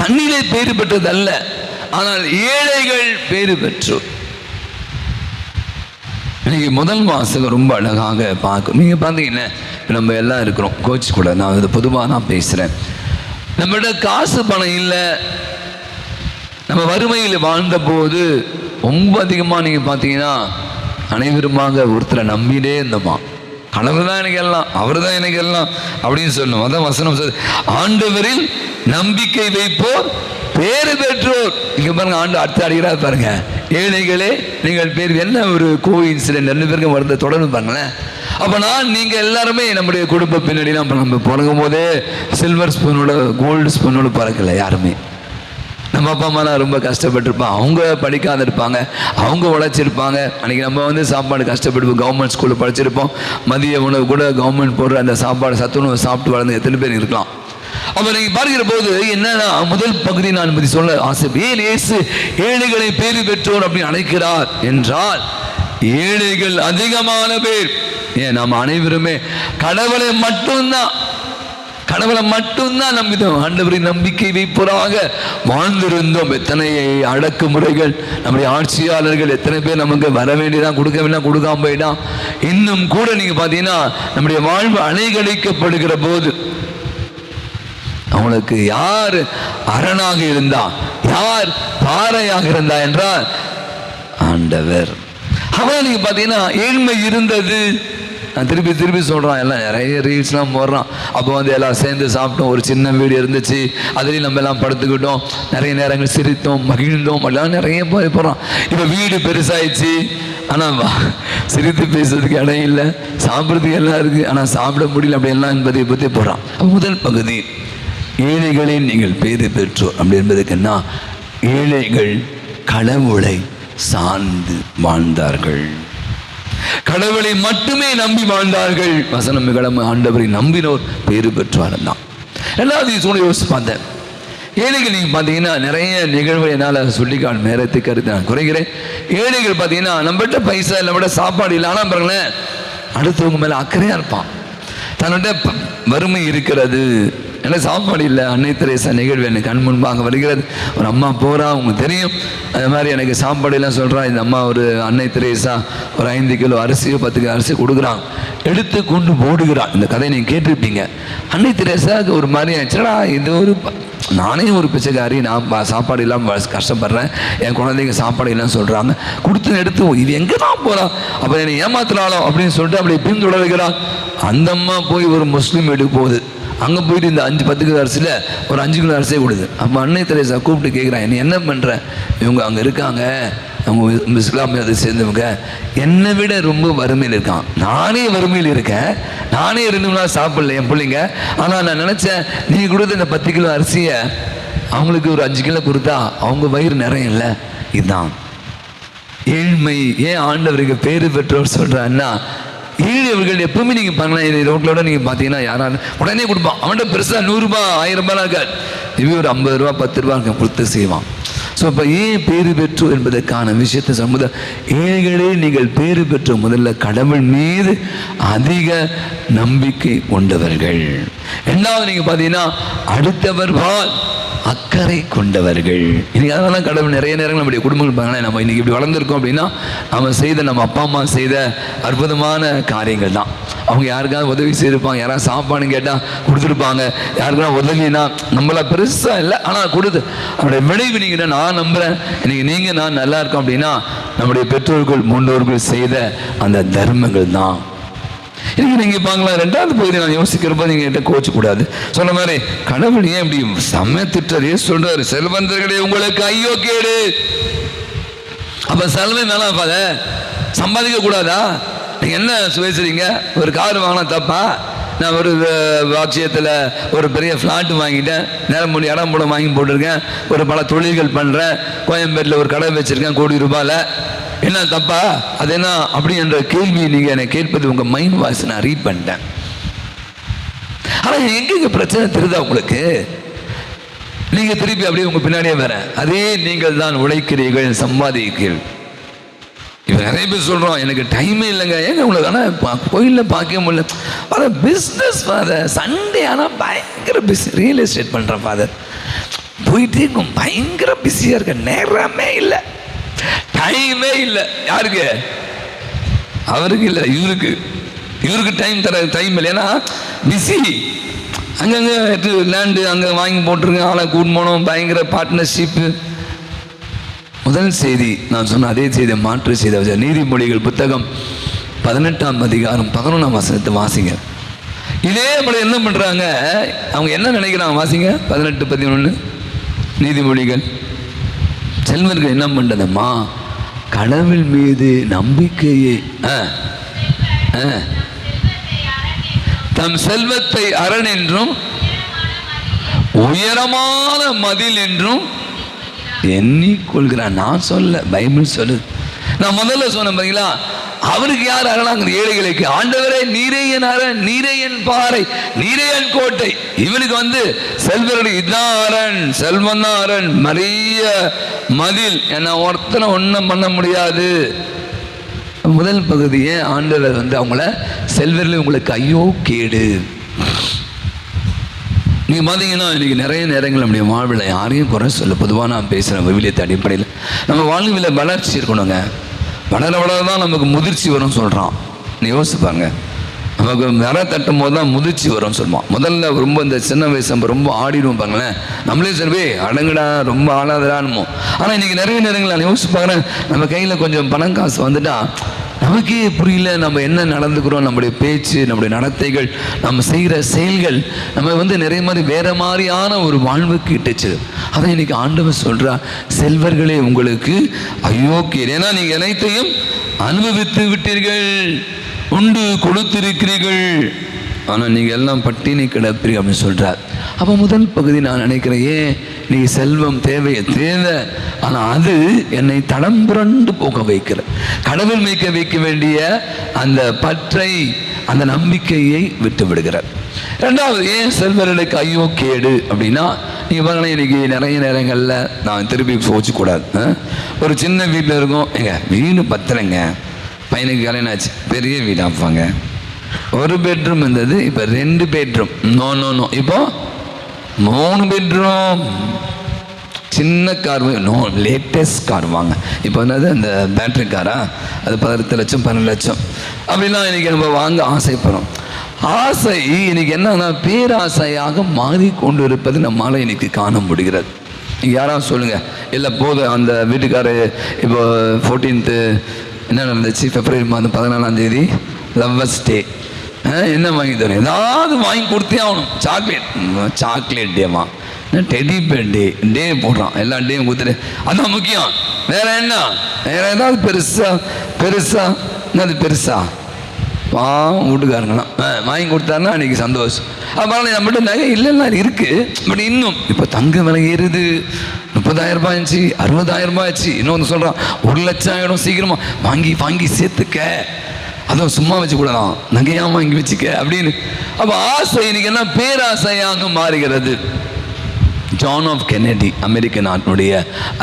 தண்ணீரிலே பேறு பெற்றது அல்ல, ஆனால் ஏழைகள் பேறு பெற்றோர். இன்னைக்கு முதல் வாசகம் ரொம்ப அழகாக பார்க்கும். நீங்கள் பார்த்தீங்கன்னா நம்ம எல்லாம் இருக்கிறோம் கோச் கூட, நான் இது பொதுவாக நான் பேசுகிறேன். நம்மகிட்ட காசு பணம் இல்லை, நம்ம வறுமையில் வாழ்ந்த போது ரொம்ப அதிகமாக நீங்கள் பார்த்தீங்கன்னா அனைவருமாக ஒருத்தரை நம்பினே இருந்தோமா. கடவுள் தான் எனக்கு எல்லாம், அவர் தான் எனக்கு எல்லாம் அப்படின்னு சொல்லணும். அதான் வசனம் சொல்லு, ஆண்டவரில் நம்பிக்கை வைப்போர் பேறு பெற்றோர். இங்கே பாருங்க, ஆண்டு அடுத்து அடிக்கிறார் பாருங்க, ஏழைகளே நீங்கள் பேர். என்ன ஒரு கோஇன்சிடென்ட், 2 பேருக்கும் வருத தொடர்ந்து பாருங்களேன். அப்போ நீங்கள் எல்லாருமே நம்முடைய குடும்ப பின்னாடிலாம் நம்ம பிறக்கும் போதே சில்வர் ஸ்பூனோட கோல்டு ஸ்பூனோட பிறக்கல யாருமே. நம்ம அப்பா அம்மாலாம் ரொம்ப கஷ்டப்பட்டுருப்பாங்க, அவங்க படிக்காத இருப்பாங்க, அவங்க உழைச்சிருப்பாங்க. அன்றைக்கி நம்ம வந்து சாப்பாடு கஷ்டப்பட்டு கவர்மெண்ட் ஸ்கூலில் படிச்சிருப்போம், மதிய உணவு கூட கவர்மெண்ட் போடுற அந்த சாப்பாடு சத்துணவு சாப்பிட்டு வளர்ந்து எத்தனை பேர் இருக்கலாம். அப்போ நீங்கள் பார்க்கிற போது என்னன்னா, முதல் பகுதி நான் பற்றி சொல்ல ஆசை, ஏன் இயேசு ஏழைகளை பேறு பெற்றோர் அப்படின்னு அழைக்கிறார் என்றால், ஏழைகள் அதிகமான பேர். ஏன் நாம் அனைவருமே கடவுளை மட்டும்தான் நம்பினோம், ஆண்டவரின் நம்பிக்கை வைப்போராக வாழ்ந்திருந்தோம். எத்தனை அடக்குமுறைகள், நம்முடைய ஆட்சியாளர்கள் எத்தனை பேர் நமக்கு வர வேண்டியதான், கொடுக்க வேண்டாம், கொடுக்காம போயிட்டான். இன்னும் கூட நீங்க பார்த்தீங்கன்னா நம்முடைய வாழ்வு அலைகழிக்கப்படுகிற போது அவங்களுக்கு யார் அரணாக இருந்தா, யார் பாறையாக இருந்தா என்றால் ஆண்டவர். அவன் நீங்க பார்த்தீங்கன்னா ஏழ்மை இருந்தது. நான் திருப்பி சொல்கிறான், எல்லாம் நிறைய ரீல்ஸ்லாம் போடுறான். அப்போ வந்து எல்லாம் சேர்ந்து சாப்பிட்டோம், ஒரு சின்ன வீடு இருந்துச்சு, அதுலேயும் நம்ம எல்லாம் படுத்துக்கிட்டோம், நிறைய நேரங்கள் சிரித்தோம், மகிழ்ந்தோம், எல்லாம் நிறைய போடுறான். இப்போ வீடு பெருசாயிடுச்சு, ஆனால் சிரித்து பேசுறதுக்கு இடம் இல்லை, சாப்பிட்றதுக்கு எல்லாம் இருக்குது, ஆனால் சாப்பிட முடியல அப்படி எல்லாம் என்பதை பற்றி போடுறான். முதல் பகுதி, ஏழைகளே நீங்கள் பேறு பெற்றோர் அப்படி என்பதுக்குன்னா, ஏழைகள் கடவுளை சார்ந்து வாழ்ந்தார்கள், கடவுளை மட்டுமே நம்பி வாழ்ந்தார்கள். வசனம் கடமை, ஆண்டவரை நம்பினோர் பேறு பெற்றார் தான். ரெண்டாவது சூழ்நிலை யோசிச்சு பார்த்தேன். ஏழைகள் நீங்கள் பார்த்தீங்கன்னா நிறைய நிகழ்வு என்னால் சொல்லிக்கான நேரத்தை கருத்து நான் குறைகிறேன். ஏழைகள் பார்த்தீங்கன்னா நம்மகிட்ட பைசா இல்லை, நம்மகிட்ட சாப்பாடு இல்லை, ஆனால் பாருங்களேன் அடுத்தவங்க மேலே அக்கறையாக இருப்பான். தன்னிட்ட வறுமை இருக்கிறது, எனக்கு சாப்பாடு இல்லை. அன்னை தெரேசா நிகழ்வு எனக்கு கண் முன்பாக வருகிறது. ஒரு அம்மா போகிறா, உங்களுக்கு தெரியும், அது மாதிரி எனக்கு சாப்பாடு எல்லாம் சொல்கிறா. இந்த அம்மா ஒரு அன்னை தெரேசா ஒரு 5 கிலோ அரிசியோ 10 கிலோ அரிசி கொடுக்குறாங்க, எடுத்து கொண்டு போடுகிறான். இந்த கதையை நீங்கள் கேட்டிருப்பீங்க. அன்னை தெரேசாவுக்கு ஒரு மாதிரி ஆச்சுடா, இது ஒரு நானே ஒரு பிச்சைக்காரி, நான் சாப்பாடு இல்லாமல் கஷ்டப்படுறேன், என் குழந்தைங்க சாப்பாடு இல்லைன்னு சொல்கிறாங்க, கொடுத்து எடுத்து இது எங்கே தான் போகிறான், அப்போ என்னை ஏமாத்துறாளோ அப்படின்னு சொல்லிட்டு அப்படி பின்தொடர்கிறான். அந்த அம்மா போய் ஒரு முஸ்லீம் வீட்டுக்கு போகுது. அங்கே போயிட்டு இந்த 5-10 கிலோ அரிசியில் ஒரு 5 கிலோ அரிசியை கொடுது. அப்போ அன்னை தெரேசா கூப்பிட்டு கேட்குறான், என்ன பண்ணுற, இவங்க அங்கே இருக்காங்க, அவங்க இஸ்லாமிய அதை சேர்ந்தவங்க, என்னை விட ரொம்ப வறுமையில் இருக்கான், நானே வறுமையில் இருக்கேன், நானே 2 நாள் சாப்பிடல என் பிள்ளைங்க, ஆனால் நான் நினச்சேன் நீ கொடுத்த இந்த 10 கிலோ அரிசியை அவங்களுக்கு ஒரு 5 கிலோ கொடுத்தா அவங்க வயிறு நிறைய இல்லை. இதுதான் ஏழ்மை. ஏன் ஆண்டவருக்கு பேறு பெற்றோர் சொல்கிறான்னா, ஏழையவர்கள் எப்பவுமே நீங்கள் பாருங்களேன், ரோட்டிலோட நீங்கள் பார்த்தீங்கன்னா யாராவது உடனே கொடுப்பான். அவன்கிட்ட பெருசாக 100 ரூபா 1000 ரூபாய் இருக்காது, இதுவே ஒரு 50 ரூபா 10 ரூபா கொடுத்து செய்வான். ஸோ இப்போ ஏன் பேறு பெற்றோர் என்பதற்கான விஷயத்தை சொல்லும்போது, ஏழைகளே நீங்கள் பேறு பெற்ற முதல்ல கடவுள் மீது அதிக நம்பிக்கை கொண்டவர்கள். ரெண்டாவது நீங்கள் பார்த்தீங்கன்னா அடுத்தவர்கள் அக்கறை கொண்டவர்கள். இன்னைக்கு அதெல்லாம் கடவுள் நிறைய நேரங்கள் நம்முடைய குடும்பங்கள் பாருங்களேன், நம்ம இன்னைக்கு இப்படி வளர்ந்துருக்கோம் அப்படின்னா நம்ம செய்த, நம்ம அப்பா அம்மா செய்த அற்புதமான காரியங்கள் தான். அவங்க யாருக்காவது உதவி செய்திருப்பாங்க, யாராவது சாப்பாடுன்னு கேட்டால் கொடுத்துருப்பாங்க, யாருக்குன்னா உதவினா நம்மள பெருசாக இல்லை ஆனால் கொடுத்து அவருடைய விளைவு நீங்கள் நான் நம்புகிறேன். இன்னைக்கு நீங்கள் நான் நல்லா இருக்கோம் அப்படின்னா நம்முடைய பெற்றோர்கள் முன்னோர்கள் செய்த அந்த தர்மங்கள் தான். இன்னைக்கு நீங்கள் பார்க்கலாம். 2வது பகுதி நான் யோசிக்கிறப்ப நீங்கள் கிட்ட கோச்சக்கூடாது. சொன்ன மாதிரி கடவுள் ஏன் இப்படி செம்ம திட்டரே சொல்றாரு, செல்வந்தர்களே உங்களுக்கு ஐயோ கேடு. அப்ப செல்வம் மேல சம்பாதிக்க கூடாதா? நீங்க என்ன பேசுறீங்க? ஒரு கார் வாங்கினா தப்பா? நான் ஒரு வாட்சியத்தில் ஒரு பெரிய ஃப்ளாட் வாங்கிட்டேன், நேரம் இடம் மூலம் வாங்கி போட்டிருக்கேன், ஒரு பல தொழில்கள் பண்ணுறேன், கோயம்பேட்டில் ஒரு கடை வச்சுருக்கேன் கோடி ரூபாயில், என்ன தப்பா? அது என்ன அப்படி என்ற கேள்வி நீங்கள் என்னை கேட்பது உங்கள் மைண்ட் வாய்ஸ் நான் ரீட் பண்ணிட்டேன். ஆனால் எங்கெங்க பிரச்சனை தெரியுதா உங்களுக்கு? நீங்கள் திருப்பி அப்படியே உங்கள் பின்னாடியே வர, அதே நீங்கள் தான் உழைக்கிறீர்கள், சம்பாதிக்கிறீர்கள். இப்போ நிறைய பேர் சொல்கிறோம் எனக்கு டைமே இல்லைங்க. ஏங்க உங்களுக்கு ஆனால் கோயிலில் பார்க்க முடியல. ஃபாதர் பிஸ்னஸ் ஃபாதர், சண்டே ஆனால் பயங்கர பிஸி, ரியல் எஸ்டேட் பண்ணுறேன் ஃபாதர், போயிட்டே இருக்கும், பயங்கர பிஸியாக இருக்க, நேரமே இல்லை, டைமே இல்லை. யாருக்கு? அவருக்கு இல்லை, இவருக்கு டைம் இல்லை. ஏன்னா பிஸி, அங்கங்கே லேண்டு அங்கே வாங்கி போட்டிருக்கேன், ஆளை கூட்டு போனோம், பயங்கர பார்ட்னர்ஷிப்பு. முதல் செய்தி நான் சொன்ன அதே செய்தியை மாற்று செய்தி, நீதிமொழிகள் புத்தகம் 18ஆம் அதிகாரம் 11ஆம் வசனத்தை வாசிங்க. இதே முறை என்ன பண்ணுறாங்க, அவங்க என்ன நினைக்கிறாங்க வாசிங்க. 18-11 நீதிமொழிகள். செல்வர்கள் என்ன பண்ணுறதும்மா, கடவுள் மீது நம்பிக்கையை தம் செல்வத்தை அரண் என்றும் உயரமான மதில் என்றும் எண்ணிக்கொள்கிறான். நான் சொல்ல, பைபிள் சொல்லுது. நான் முதல்ல சொன்னேன் பார்த்தீங்களா, அவருக்கு யார் அரணாங்க? ஏழைகளுக்கு. ஆண்டவரே நீரே என் அரண், நீரே என் பாறை, நீரே என் கோட்டை. இவனுக்கு செல்வர்கள் இதான் அரண், செல்வம் தான் அரண், மரிய மதில், என்ன ஒருத்தனை ஒன்றும் பண்ண முடியாது. முதல் பகுதியே ஆண்டவர் அவங்கள செல்வர்கள் உங்களுக்கு ஐயோ கேடு. நீங்கள் பார்த்தீங்கன்னா இன்றைக்கி நிறைய நேரங்கள் நம்முடைய வாழ்வில் யாரையும் குறை சொல்ல, பொதுவாக நான் பேசுகிறேன் விவிலியத்தை அடிப்படையில். நம்ம வாழ்வில் வளர்ச்சி இருக்கணுங்க. வளர தான் நமக்கு முதிர்ச்சி வரும்னு சொல்கிறான். நீ யோசிப்பாங்க, நமக்கு வர தட்டும் போது தான் முதிர்ச்சி வரும்னு சொல்லுவான். முதல்ல ரொம்ப இந்த சின்ன வயசு நம்ம ரொம்ப ஆடிடுவோம் பாங்களேன், நம்மளே சொல்லவே அடங்குடா ரொம்ப ஆளாதடானுமோ. ஆனால் இன்றைக்கி நிறைய நேரங்கள் நான் யோசிப்பாங்க, நம்ம கையில் கொஞ்சம் பணம் காசு வந்துட்டா நமக்கே புரியல நம்ம என்ன நடந்துக்கிறோம், நம்முடைய பேச்சு, நம்முடைய நடத்தைகள், நம்ம செய்கிற செயல்கள் நம்ம நிறைய மாதிரி வேற மாதிரியான ஒரு வாழ்வுக்கு இட்டுச்சு. அதை இன்னைக்கு ஆண்டவர் சொல்றா, செல்வர்களே உங்களுக்கு ஐயோ கேடு. ஏன்னா நீங்க அனைத்தையும் அனுபவித்து விட்டீர்கள், உண்டு கொடுத்திருக்கிறீர்கள், ஆனால் நீங்கள் எல்லாம் பட்டினி கிடப்பீர்கள் அப்படின்னு சொல்கிறார். அப்போ முதல் பகுதி நான் நினைக்கிறேன், ஏன் நீ செல்வம் தேவை, ஆனால் அது என்னை தடம் புரண்டு போக வைக்கிற, கடவுள் வைக்க வேண்டிய அந்த பற்றை, அந்த நம்பிக்கையை விட்டு விடுகிறார். 2வது, ஏன் செல்வர்களுக்கு ஐயோ கேடு அப்படின்னா, நீங்கள் பாருங்களேன், இன்றைக்கி நிறைய நேரங்களில் நான் திருப்பி போச்சுக்கூடாது. ஒரு சின்ன வீட்டில் இருக்கும், வீடு பத்தலைங்க, பையனுக்கு கல்யாணம் ஆச்சு, பெரிய வீடாப்பாங்க, 1 பெட்ரூம் இருந்தது, இப்போ 2 பெட்ரூம், நோ இப்போ 3 பெட்ரூம், சின்ன கார், லேட்டஸ்ட் கார் வாங்க. இப்போ அந்த பேட்டரி காரா, அது 10 லட்சம் 12 லட்சம் அப்படிலாம் இன்றைக்கி நம்ம வாங்க ஆசைப்படுறோம். ஆசை இன்னைக்கு என்னன்னா பேராசையாக மாறிக்கொண்டு இருப்பது நம்மளால் இன்னைக்கு காண முடிகிறது. நீங்கள் யாராவது சொல்லுங்கள், இல்லை போதும் அந்த வீட்டுக்காரர் இப்போ 14th என்ன நடந்துச்சு, பிப்ரவரி மாதம் 14ஆம் தேதி லவ்வர்ஸ் டே, என்ன வாங்கி தரணும், ஏதாவது வாங்கி கொடுத்தே ஆகணும். சாக்லேட் டேமா, டெடி பேர் டே போடுறான், எல்லா டேயும் கொடுத்துட்டு, அதான் முக்கியம். வேற என்ன, வேற ஏதாவது பெருசா என்னது பெருசா வீட்டுக்காரங்களாம் வாங்கி கொடுத்தாருன்னா அன்றைக்கி சந்தோஷம். அப்போ நம்மகிட்ட நகை இல்லைன்னா இருக்குது, பட் இன்னும் இப்போ தங்க விலை ஏறுது, 30,000 ரூபாய் ஆச்சு, 60,000 ரூபாய் ஆச்சு, இன்னொன்று சொல்கிறான் 1 லட்சம் ஆகிடும், சீக்கிரமாக வாங்கி சேர்த்துக்க, அதுவும் சும்மா வச்சுக்கூடாதான், நகையாக வாங்கி வச்சுக்க அப்படின்னு. அப்போ ஆசை இன்னைக்கு என்ன பேராசையாக மாறுகிறது. ஜான் ஆஃப் கென்னடி அமெரிக்க நாட்டினுடைய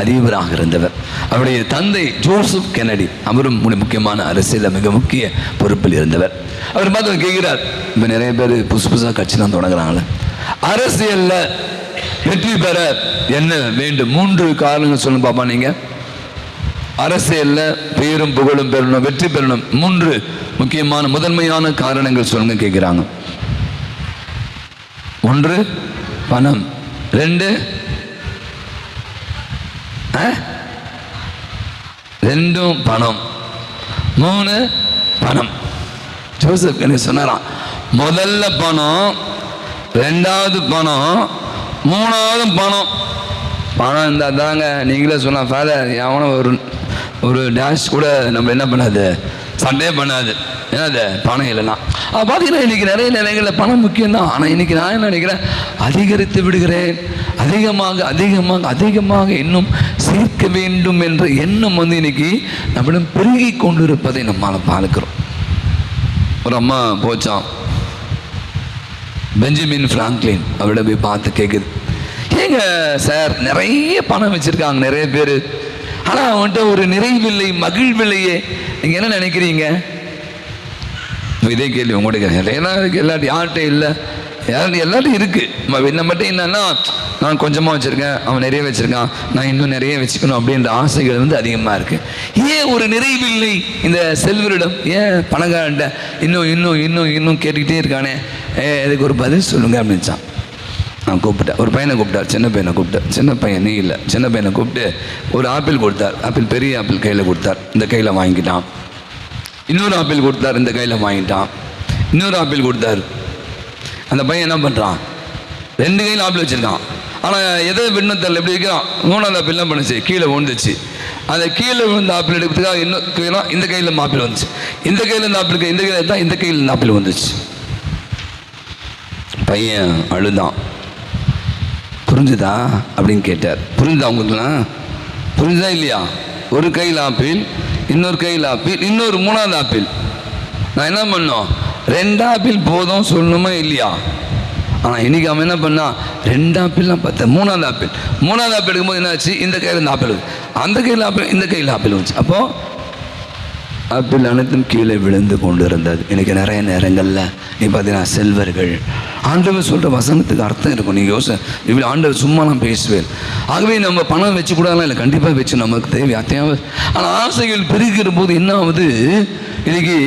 அதிபராக இருந்தவர், அவருடைய தந்தை ஜோசப் கென்னடி, அவரும் முக்கியமான அரசியலில் மிக முக்கிய பொறுப்பில் இருந்தவர். அவர் பார்த்து கேட்கிறார், இப்போ நிறைய பேர் புதுசாக கட்சிலாம் தொடங்குறாங்களே, அரசியலில் வெற்றி பெற என்ன வேண்டும், 3 காரணங்கள் சொல்லணும் பாப்பா. நீங்கள் அரசியலில் பேரும் புகழும் பெறணும், வெற்றி பெறணும், 3 முக்கியமான முதன்மையான காரணங்கள் சொல்லுங்க கேட்குறாங்க. 1 பணம், 2 2 பணம், 3 பணம். ஜோசப் எனக்கு சொன்னாராம், முதல்ல பணம், ரெண்டாவது பணம், மூணாவது பணம். பணம் இருந்தால் தாங்க. நீங்களே சொல்லலாம், ஃபாதர் எவனோ ஒரு டேஷ் கூட நம்ம என்ன பண்ணாது, சண்டே பண்ணாது, என்னது பணம் இல்லைன்னா. பார்த்தீங்கன்னா இன்றைக்கி நிறைய நிலைகளில் பணம் முக்கியம்தான். ஆனால் இன்றைக்கி நான் என்ன நினைக்கிறேன், அதிகரித்து விடுகிறேன், அதிகமாக அதிகமாக அதிகமாக இன்னும் சேர்க்க வேண்டும் என்ற எண்ணம் இன்னைக்கு நம்மிடம் பெருகி கொண்டு இருப்பதை நம்மளால் பார்க்கிறோம். ஒரு அம்மா போச்சான், பெஞ்சமின் பிராங்க்லின் அவரிட போய் பார்த்து கேட்குது, ஏங்க சார் நிறைய பணம் வச்சுருக்காங்க நிறைய பேர், ஆனால் அவன்கிட்ட ஒரு நிறைவில்லை, மகிழ்வில்லையே, நீங்கள் என்ன நினைக்கிறீங்க? இதே கேள்வி உங்கள்கிட்ட எல்லாம் இருக்குது, எல்லாத்தையும் யார்கிட்ட இல்லை, எல்லாத்தையும் இருக்குது. என்ன மட்டும் என்னன்னா, நான் கொஞ்சமாக வச்சுருக்கேன், அவன் நிறைய வச்சுருக்கான், நான் இன்னும் நிறைய வச்சுக்கணும் அப்படின்ற ஆசைகள் அதிகமாக இருக்குது. ஏன் ஒரு நிறைவில்லை இந்த செல்வரிடம்? ஏன் பணக்காரன்ட்ட இன்னும் இன்னும் இன்னும் இன்னும் கேட்டுக்கிட்டே இருக்கானே, இதுக்கு ஒரு பதில் சொல்லுங்க அப்படின்ச்சான். நான் கூப்பிட்டேன், ஒரு பையனை கூப்பிட்டார், சின்ன பையனை கூப்பிட்டேன். சின்ன பையன் நீ இல்லை, சின்ன பையனை கூப்பிட்டு ஒரு ஆப்பிள் கொடுத்தார். ஆப்பிள், பெரிய ஆப்பிள் கையில் கொடுத்தார், இந்த கையில் வாங்கிட்டான். இன்னொரு ஆப்பிள் கொடுத்தார், இந்த கையில் வாங்கிட்டான். இன்னொரு ஆப்பிள் கொடுத்தார். அந்த பையன் என்ன பண்ணுறான், 2 கையில் ஆப்பிள் வச்சுருக்கான். ஆனால் எதை விண்ணு தெரியல, எப்படி வைக்கிறான். 3ஆவது ஆப்பிள் என்ன பண்ணுச்சு, கீழே விழுந்துச்சு. அந்த கீழே விழுந்த ஆப்பிள் எடுக்கிறதுக்காக இன்னும் இந்த கையில் ஆப்பிள் வந்துச்சு, இந்த கையில் இந்த ஆப்பிள், இந்த கையில் தான், இந்த கையில் இந்த ஆப்பிள் வந்துச்சு. பையன் அழுதான். புரிஞ்சுதா அப்படின்னு கேட்டார். புரிஞ்சுதா உங்களுக்குலாம்? புரிஞ்சுதா இல்லையா? ஒரு கையில் ஆப்பிள், இன்னொரு கையில் ஆப்பிள், இன்னொரு 3ஆவது ஆப்பிள். நான் என்ன பண்ணோம், 2 ஆப்பிள் போதும் சொல்லணுமா இல்லையா? ஆனால் இன்றைக்கி அவன் என்ன பண்ணான், 2 ஆப்பிள்லாம் பார்த்தேன், 3ஆவது ஆப்பிள். 3ஆவது ஆப்பிள் எடுக்கும்போது என்னாச்சு, இந்த கையில் இந்த ஆப்பிள், அந்த கையில் ஆப்பிள், இந்த கையில் ஆப்பிள் வந்துச்சு. அப்போது ஆப்பிள் அனைத்தும் கீழே விழுந்து கொண்டு இருந்தது. இன்றைக்கி நிறைய நேரங்களில் நீ பார்த்தீங்கன்னா செல்வர்கள், ஆண்டவர் சொல்கிற வசனத்துக்கு அர்த்தம் இருக்கும். நீங்கள் இப்படி ஆண்டவர் சும்மாலாம் பேசுவேன். ஆகவே நம்ம பணம் வச்சு கூடலாம் இல்லை, கண்டிப்பாக வச்சு நமக்கு தேவை அத்தியாவ. ஆனால் ஆசைகள் பெருகிற போது என்ன ஆகுது, இன்றைக்கி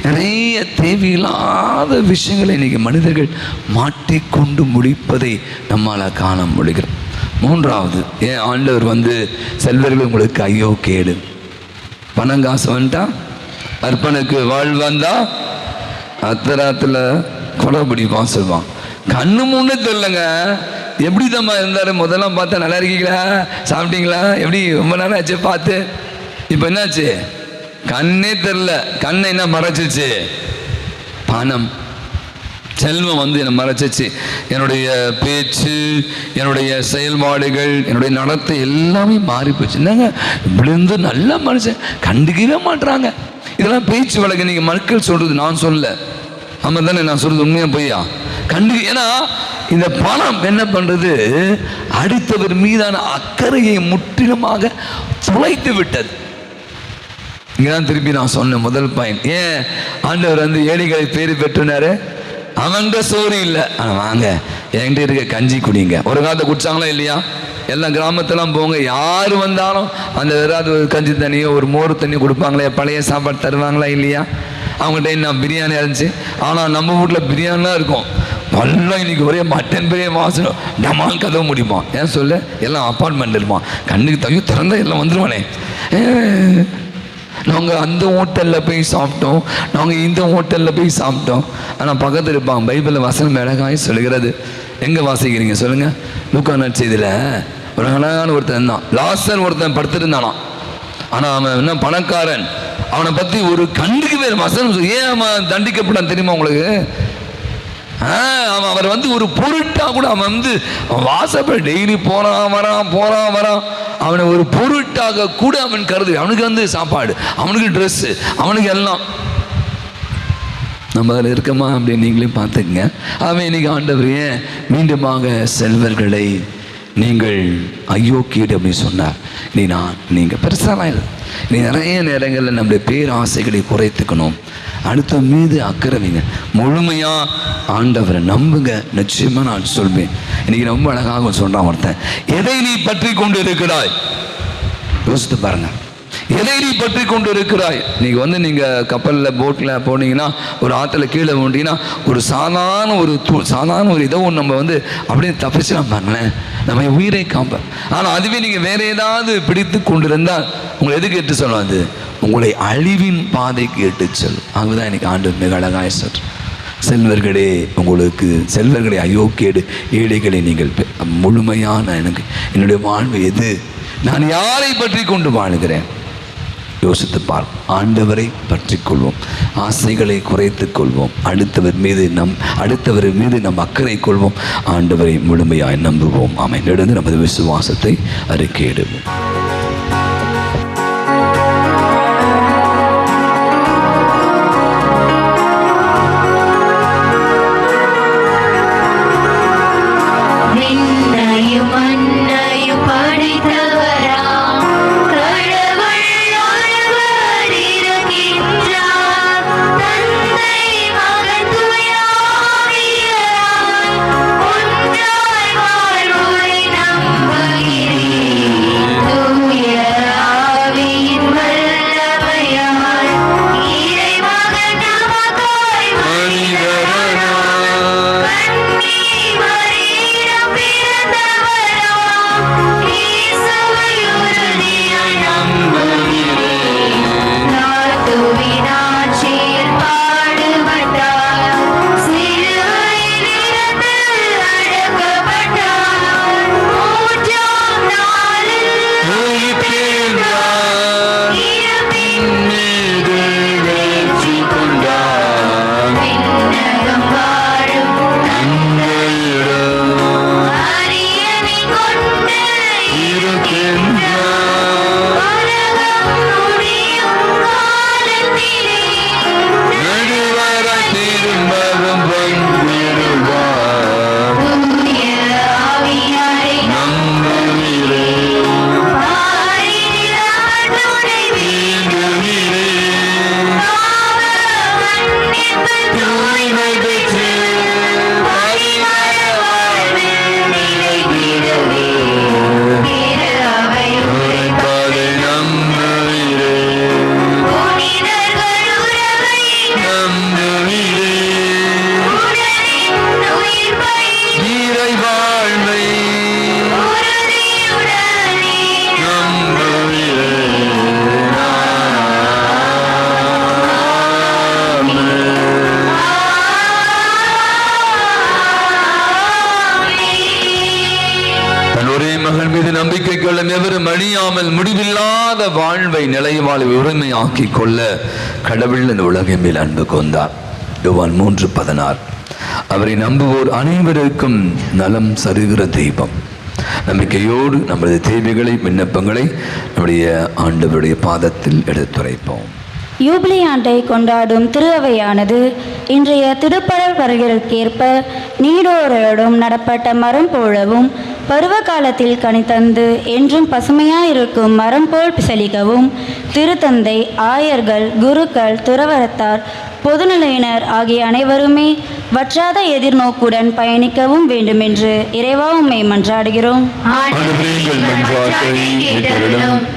நிறைய தேவையில்லாத விஷயங்களை இன்றைக்கி மனிதர்கள் மாட்டிக்கொண்டு முடிப்பதை நம்மளால் காண முடிகிறோம். 3வது, ஏன் ஆண்டவர் செல்வர்கள் உங்களுக்கு ஐயோ கேடு, பணம் காசு வந்துட்டா, அர்ப்பனுக்கு வாழ் வந்தா அத்தராத்தில் கொடை பிடிப்பான் சொல்லுவான். கண்ணு முன்னே தெரியலங்க, எப்படி தம்மா இருந்தார், முதல்லாம் பார்த்தா நல்லா இருக்கீங்களா, சாப்பிட்டீங்களா, எப்படி ரொம்ப நேரம் ஆச்சு பார்த்து. இப்போ என்னாச்சு, கண்ணே தெரில. கண்ணை என்ன மறைச்சிச்சு, பணம், செல்வம் என்னை மறைச்சிச்சு. என்னுடைய பேச்சு, என்னுடைய செயல்பாடுகள், என்னுடைய நடத்தை எல்லாமே மாறி போச்சு. என்னங்க இப்படி நல்ல மனுஷன் கண்டுக்கவே மாட்டுறாங்க. இதெல்லாம் பேச்சு வழக்கு. நீங்கள் மக்கள் சொல்கிறது நான் சொல்ல, ஆமாம் தானே நான் சொல்கிறது உண்மையாக பொய்யா? ஏன்னா இந்த பணம் என்ன பண்ணுறது, அடுத்தவர் மீதான அக்கறையை முற்றிலுமாக தொலைத்து விட்டது. இங்கே தான் திருப்பி நான் சொன்னேன் முதல் பாயிண்ட். ஏன் ஆண்டவர் ஏழைகளை பேர் பெற்றுனாரு, அவன்கிட்ட சோறு இல்லை, ஆனால் வாங்க என்கிட்ட இருக்க கஞ்சி குடிங்க. ஒரு காலத்தை குடிச்சாங்களா இல்லையா? எல்லாம் கிராமத்தெல்லாம் போங்க, யார் வந்தாலும் அந்த ஏதாவது ஒரு கஞ்சி தண்ணியோ ஒரு மோர் தண்ணியோ கொடுப்பாங்களே, பழைய சாப்பாடு தருவாங்களா இல்லையா? அவங்கள்ட்ட என்ன பிரியாணி இருந்துச்சு. ஆனால் நம்ம வீட்டில் பிரியாணிலாம் இருக்கும், நல்லா இன்னைக்கு ஒரே மட்டன் பெரிய வாசனை, டமால் கதவு முடிப்பான். ஏன் சொல்ல, எல்லாம் அப்பார்ட்மெண்ட் இருப்பான், கண்ணுக்கு தவிர திறந்தா எல்லாம் வந்துடுவானே. நாங்கள் அந்த ஹோட்டலில் போய் சாப்பிட்டோம், நாங்கள் இந்த ஹோட்டலில் போய் சாப்பிட்டோம். ஆனால் பக்கத்தில் இருப்பாங்க. பைபிளில் வசனம் அழகாய் சொல்கிறது. எங்கே வாசிக்கிறீங்க சொல்லுங்கள்? லூக்கா நற்செய்தியில் ஒரு அழகான ஒருத்தன் தான், லாசர் ஒருத்தன் படுத்துருந்தானா. ஆனால் அவன் என்ன பணக்காரன், அவனை பற்றி ஒரு கண்டுக்கு வேறு வசனம். ஏன் அவன் தண்டிக்கப்பட்டான் தெரியுமா உங்களுக்கு? அவர் ஒரு பொருட்டா கூட அவன் வாசப்ப டெய்லி போறான் வரான். அவனை ஒரு பொருட்டாக கூட அவன் கருது. அவனுக்கு சாப்பாடு, அவனுக்கு ட்ரெஸ்ஸு, அவனுக்கு எல்லாம். நம்ம அதில் இருக்கமா அப்படின்னு நீங்களே பார்த்துக்குங்க. அவன் இன்னைக்கு ஆண்டவர் ஏன் மீண்டுமாக செல்வர்களை நீங்கள் ஐயோக்கியது அப்படின்னு சொன்னார். நீங்கள் பெருசாலாம் இல்லை, நீ நிறைய நேரங்களில் நம்முடைய பேராசைகளை குறைத்துக்கணும். அடுத்த மீது அக்கறை வைங்க, முழுமையாக ஆண்டவரை நம்புங்க. நிச்சயமாக நான் சொல்வேன். இன்னைக்கு ரொம்ப அழகாக சொல்கிறான் ஒருத்தன், எதை நீ பற்றி கொண்டு இருக்கிறாய் யோசித்து பாருங்க. எதை நீ பற்றி கொண்டு இருக்கிறாய்? நீங்கள் கப்பலில் போட்டில் போனீங்கன்னா, ஒரு ஆற்றுல கீழே போனீங்கன்னா, ஒரு சாதாரண ஒரு ஏதோ ஒன்று நம்ம அப்படியே தப்பிச்சுலாம் பாருங்களேன், நம்ம உயிரை காப்பேன். ஆனால் அதுவே நீங்கள் வேற ஏதாவது பிடித்து கொண்டிருந்தால் உங்களை எதுக்கு எட்டு சொல்லும்? அது உங்களை அழிவின் பாதைக்கு எட்டு செல்லும். அதுதான் இன்னைக்கு ஆண்டவர் மிக அழகாக சொல்றார். செல்வர்களே அயோக்கியடு ஏழைகளை நீங்கள் முழுமையான என்னுடைய வாழ்வு எது? நான் யாரை பற்றி கொண்டு வாழ்கிறேன்? யோசித்து பார். ஆண்டவரை பற்றி கொள்வோம், ஆசைகளை குறைத்துக் கொள்வோம், அடுத்தவர் மீது நம் அக்கறை கொள்வோம், ஆண்டவரை முழுமையாய் நம்புவோம். ஆமென். எழுந்து நமது விசுவாசத்தை அறிக்கையிடுவோம். நம்பிக்கை கொள்ளும் எவரும் அழியாமல் முடிவில்லாத வாழ்வை நிலை வாழ்வை உரிமையாக்கி கொள்ள கடவுள் இந்த உலகின் மேல் அன்பு கொண்டார். யோவான் 3:16. அவரை நம்புவோர் அனைவருக்கும் நலம் சருகிற தெய்வம். நம்பிக்கையோடு நமது தேவைகளை விண்ணப்பங்களை நம்முடைய ஆண்டவருடைய பாதத்தில் எடுத்துரைப்போம். யூபிலி ஆண்டை கொண்டாடும் திருஅவையானது இன்றைய திருப்படல் வருகிறதற்கேற்ப நீடோரோடும் நடப்பட்ட மரம் போலவும் பருவ காலத்தில் கனித்தந்து என்றும் பசுமையாயிருக்கும் மரம் போல் செழிக்கவும் திருத்தந்தை, ஆயர்கள், குருக்கள், துறவரத்தார், பொதுநிலையினர் ஆகிய அனைவருமே வற்றாத எதிர்நோக்குடன் பயணிக்கவும் வேண்டுமென்று இறைவா உம்மை மன்றாடுகிறோம்.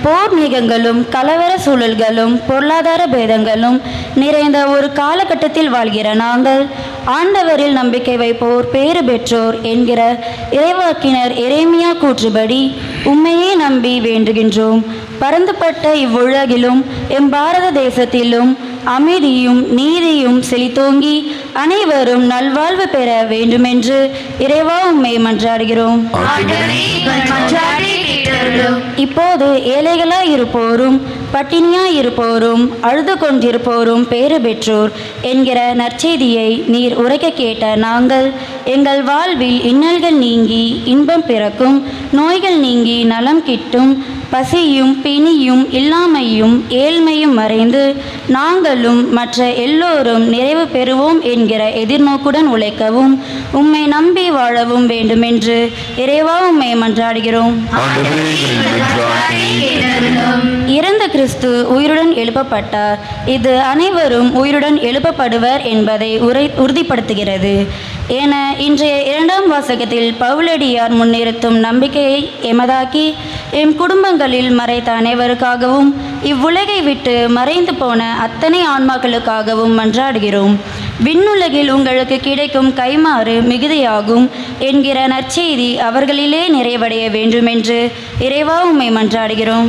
போர் மேகங்களும் கலவர சூழல்களும் பொருளாதார பேதங்களும் நிறைந்த ஒரு காலகட்டத்தில் வாழ்கிற நாங்கள் ஆண்டவரில் நம்பிக்கை வைப்போர் பேறு பெற்றோர் என்கிற இறைவாக்கினர் எரேமியா கூற்றுபடி உம்மையே நம்பி வேண்டுகின்றோம். பரந்துபட்ட இவ்வுலகிலும் எம் பாரத தேசத்திலும் அமைதியும் நீதியும் செழித்தோங்கி அனைவரும் நல்வாழ்வு பெற வேண்டுமென்று இறைவா உம்மை மன்றாடுகிறோம். இப்போது ஏழைகளாய் இருப்போரும் பட்டினியாய் இருப்போரும் அழுது கொண்டிருப்போரும் பேறு பெற்றோர் என்கிற நற்செய்தியை நீர் உரைக்க கேட்ட நாங்கள் எங்கள் வாழ்வில் இன்னல்கள் நீங்கி இன்பம் பிறக்கும், நோய்கள் நீங்கி நலம் கிட்டும், பசியும் பிணியும் இல்லாமையும் ஏழ்மையும் மறைந்து நாங்களும் மற்ற எல்லோரும் நிறைவு பெறுவோம் என்கிற எதிர்நோக்குடன் உழைக்கவும் உம்மை நம்பி வாழவும் வேண்டுமென்று இறைவா உம்மை மன்றாடுகிறோம். இறந்த கிறிஸ்து உயிருடன் எழுப்பப்பட்டார். இது அனைவரும் உயிருடன் எழுப்பப்படுவர் என்பதை உறுதிப்படுத்துகிறது என இன்றைய 2ஆம் வாசகத்தில் பவுலடியார் முன்னிறுத்தும் நம்பிக்கையை எமதாக்கி எம் குடும்பங்களில் மறைத்த அனைவருக்காகவும் இவ்வுலகை விட்டு மறைந்து போன அத்தனை ஆன்மாக்களுக்காகவும் மன்றாடுகிறோம். விண்ணுலகில் உங்களுக்கு கிடைக்கும் கைமாறு மிகுதியாகும் என்கிற நற்செய்தி அவர்களிலே நிறைவடைய வேண்டுமென்று இறைவா உம்மை மன்றாடுகிறோம்.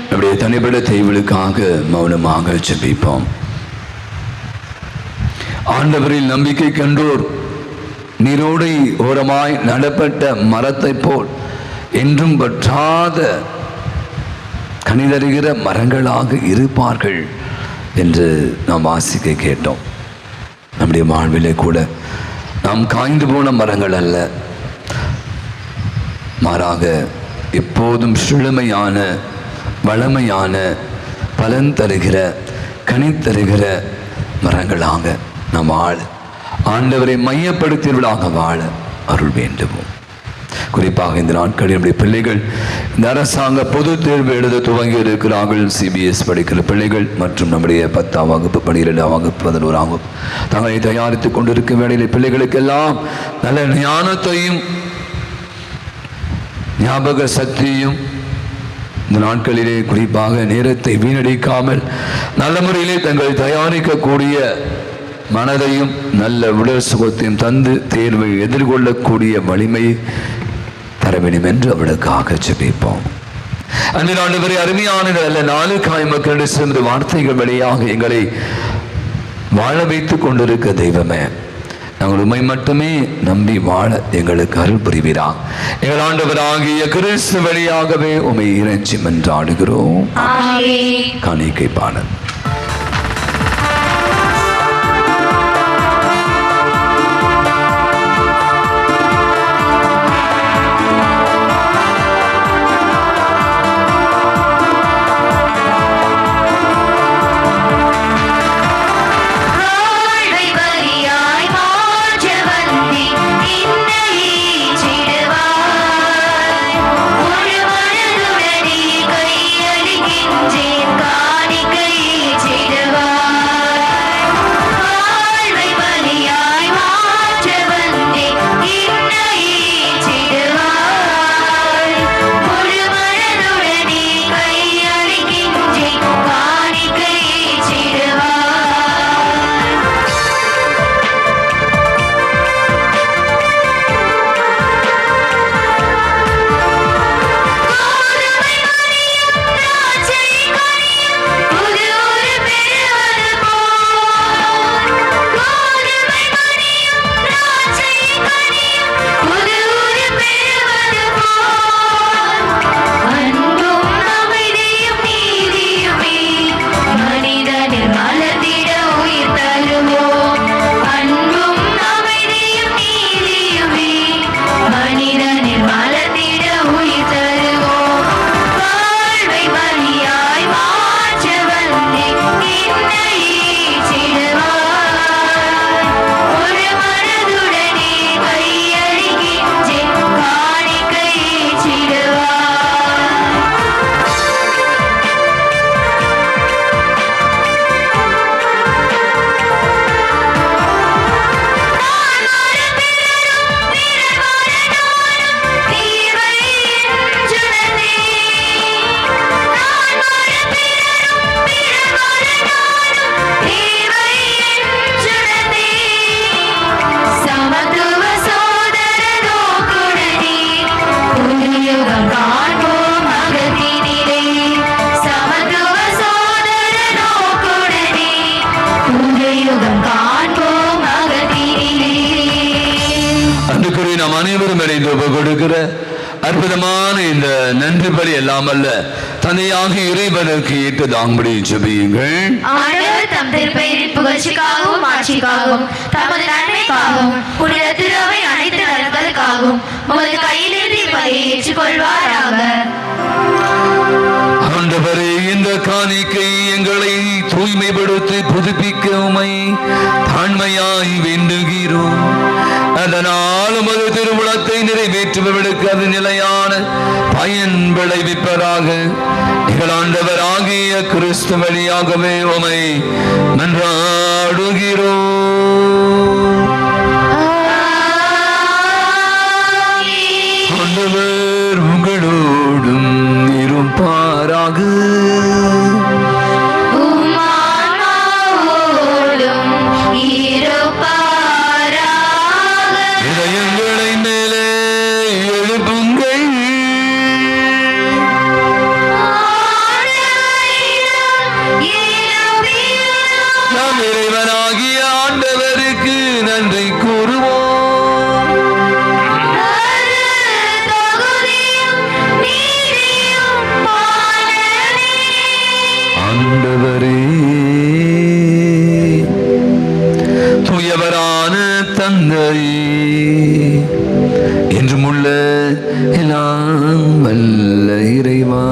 நம்முடைய தனிப்பட்ட தேவலுக்காக மௌனமாக ஜெபிப்போம். ஆண்டவரில் நம்பிக்கை கண்டோர் நீரோடை ஓரமாய் நடப்பட்ட மரத்தை போல் என்றும் வற்றாத கனிதருகிற மரங்களாக இருப்பார்கள் என்று நாம் வாசிக்க கேட்டோம். நம்முடைய வாழ்விலே கூட நாம் காய்ந்து போன மரங்கள் அல்ல, மாறாக எப்போதும் செழுமையான வளமையான பலன் தருகிற கனி தருகிற மரங்களாக நாம் வாழ, ஆண்டவரை மையப்படுத்தியவர்களாக வாழ அருள் வேண்டுவோம். குறிப்பாக இந்த நாட்களில் நம்முடைய பிள்ளைகள் இந்த அரசாங்க பொது தேர்வு எழுத துவங்கி இருக்கிறார்கள். CBS படிக்கிற பிள்ளைகள் மற்றும் நம்முடைய 10ஆம் வகுப்பு 12ஆம் வகுப்பு 11ஆம் வகுப்பு தங்களை தயாரித்துக் கொண்டிருக்கும் வேளையில் பிள்ளைகளுக்கெல்லாம் நல்ல ஞானத்தையும் ஞாபக சக்தியும் இந்த நாட்களிலே குறிப்பாக நேரத்தை வீணடிக்காமல் நல்ல முறையிலே தங்களை தயாரிக்கக்கூடிய மனதையும் நல்ல உடல் சுகத்தையும் தந்து தேர்வை எதிர்கொள்ளக்கூடிய வலிமையை தர வேண்டும் என்று அவளுக்காக ஜெபிப்போம். அந்த ஆண்டவரே, அருமையான நல்ல நாளுக்காய் மக்கள் சிறந்த வார்த்தைகள் வழியாக எங்களை வாழ வைத்துக் கொண்டிருக்க தெய்வமே, நாங்கள் உம்மை மட்டுமே நம்பி வாழ எங்களுக்கு அருள் புரிவீரா. எங்கள் ஆண்டவராகிய கிறிஸ்து வழியாகவே உம்மை இறைஞ்சி மன்றாடுகிறோம். காணிக்கை பாடல். கொடுக்கிற அற்புதமான இந்த நன்றி பலி எல்லாம் அல்ல தந்தையாக இறைவனுக்கு ஏற்றதாகும்படி ஜெபியுங்கள். ஆண்டவர் தம் திருப்பெயரின் புகழ்ச்சிக்காகவும் ஆட்சிக்காகவும் தமது நன்மைக்காகவும் புனித திருவை அனைத்து நலன்களுக்காகவும் உமது கையிலிருந்து இப்பலியை ஏற்றுக்கொள்வாராக. ஆண்டவரே, இந்த காணிக்கை எங்களை தூய்மைப்படுத்தி புதுப்பிக்க உம்மை தாழ்மையாய் வேண்டுகிறோம். அதனால் உமது திருவுளத்தை நிறைவேற்றுபவர்களுக்கு அது நிலையான பயன் விளைவிப்பதாக எங்கள் ஆண்டவராகிய கிறிஸ்து வழியாகவே உம்மை மன்றாடுகிறோம். நன்றி கூறுவோம். ஆண்டவரே, தூயவரான தந்தையே, என்றுமுள்ள எல்லாம் வல்ல இறைவா,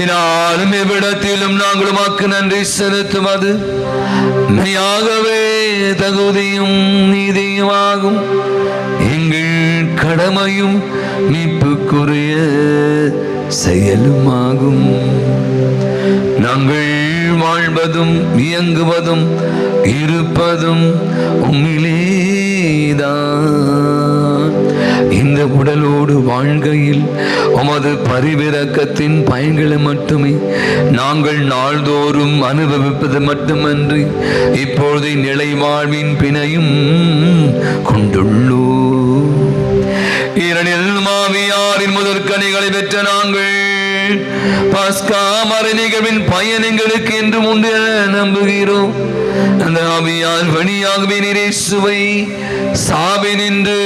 என்னாலும் எவ்விடத்திலும் நாங்கள் உமக்கு நன்றி செலுத்துவது மெய்யாகவே தகுதியும் நீதியுமாகும். எங்கள் கடமையும் மீட்புக்குரிய செயலுமாகும். நாங்கள் வாழ்வதும் இயங்குவதும் இருப்பதும் உம்மிலேதான். இந்த உடலோடு வாழ்கையில் உமது பரிவிரக்கத்தின் பயன்களை மட்டுமே நாங்கள் நாள்தோறும் அனுபவிப்பது மட்டுமன்றி இப்பொழுது நிலை வாழ்வின் பிணையும் கொண்டுள்ளோம். இரணில் மாவியாரின் முதற்கனிகளை பெற்ற நாங்கள் பாஸ்கா மறை நிகழ்வின் பயன் எங்களுக்கு என்று உண்டு என நம்புகிறோம். அந்த ஆவியால் வழியாகவே இயேசுவை சாவினின்று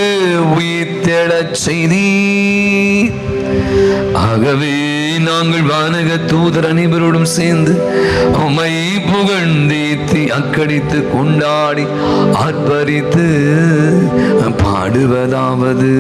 உயிர்த்தெழச் செய்தீர். ஆகவே நாங்கள் வானக தூதர் அனைவரோடும் சேர்ந்து உம்மை புகழ்ந்தேத்தி அக்கடித்து கொண்டாடி ஆர்ப்பரித்து பாடுவதாவது: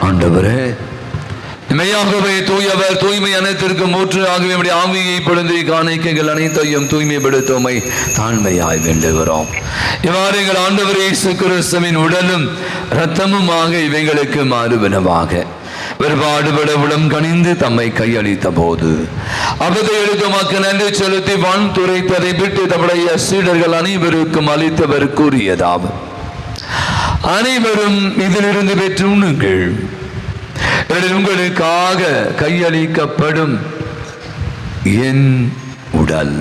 ஆண்டவரே, மெய்யாகவே தூயவர், தூய்மை அனைத்திற்கும் ஊற்று. ஆகவே நம்முடைய ஆவியை பொழுது காணிக்கைகள் அனைத்தையும் தூய்மைப்படுத்துமை தாழ்மையாய் வேண்டுகிறோம். இவ்வாறு எங்கள் ஆண்டவர் இயேசு கிறிஸ்துவின் உடலும் இரத்தமுமாக இவைகளுக்கு மாறுவனவாக வேறுபாடுபட உளம் கனிந்து தம்மை கையளித்த போது அப்பதை எடுத்து உமக்கு நன்றி செலுத்தி வாழ்த்துரைத்ததை விட்டு தம்முடைய சீடர்கள் அனைவருக்கும் அளித்தவர் கூறியதாகும்: அனைவரும் இதிலிருந்து பெற்று உண்ணுங்கள். உங்களுக்காக கையளிக்கப்படும் என் உடல்.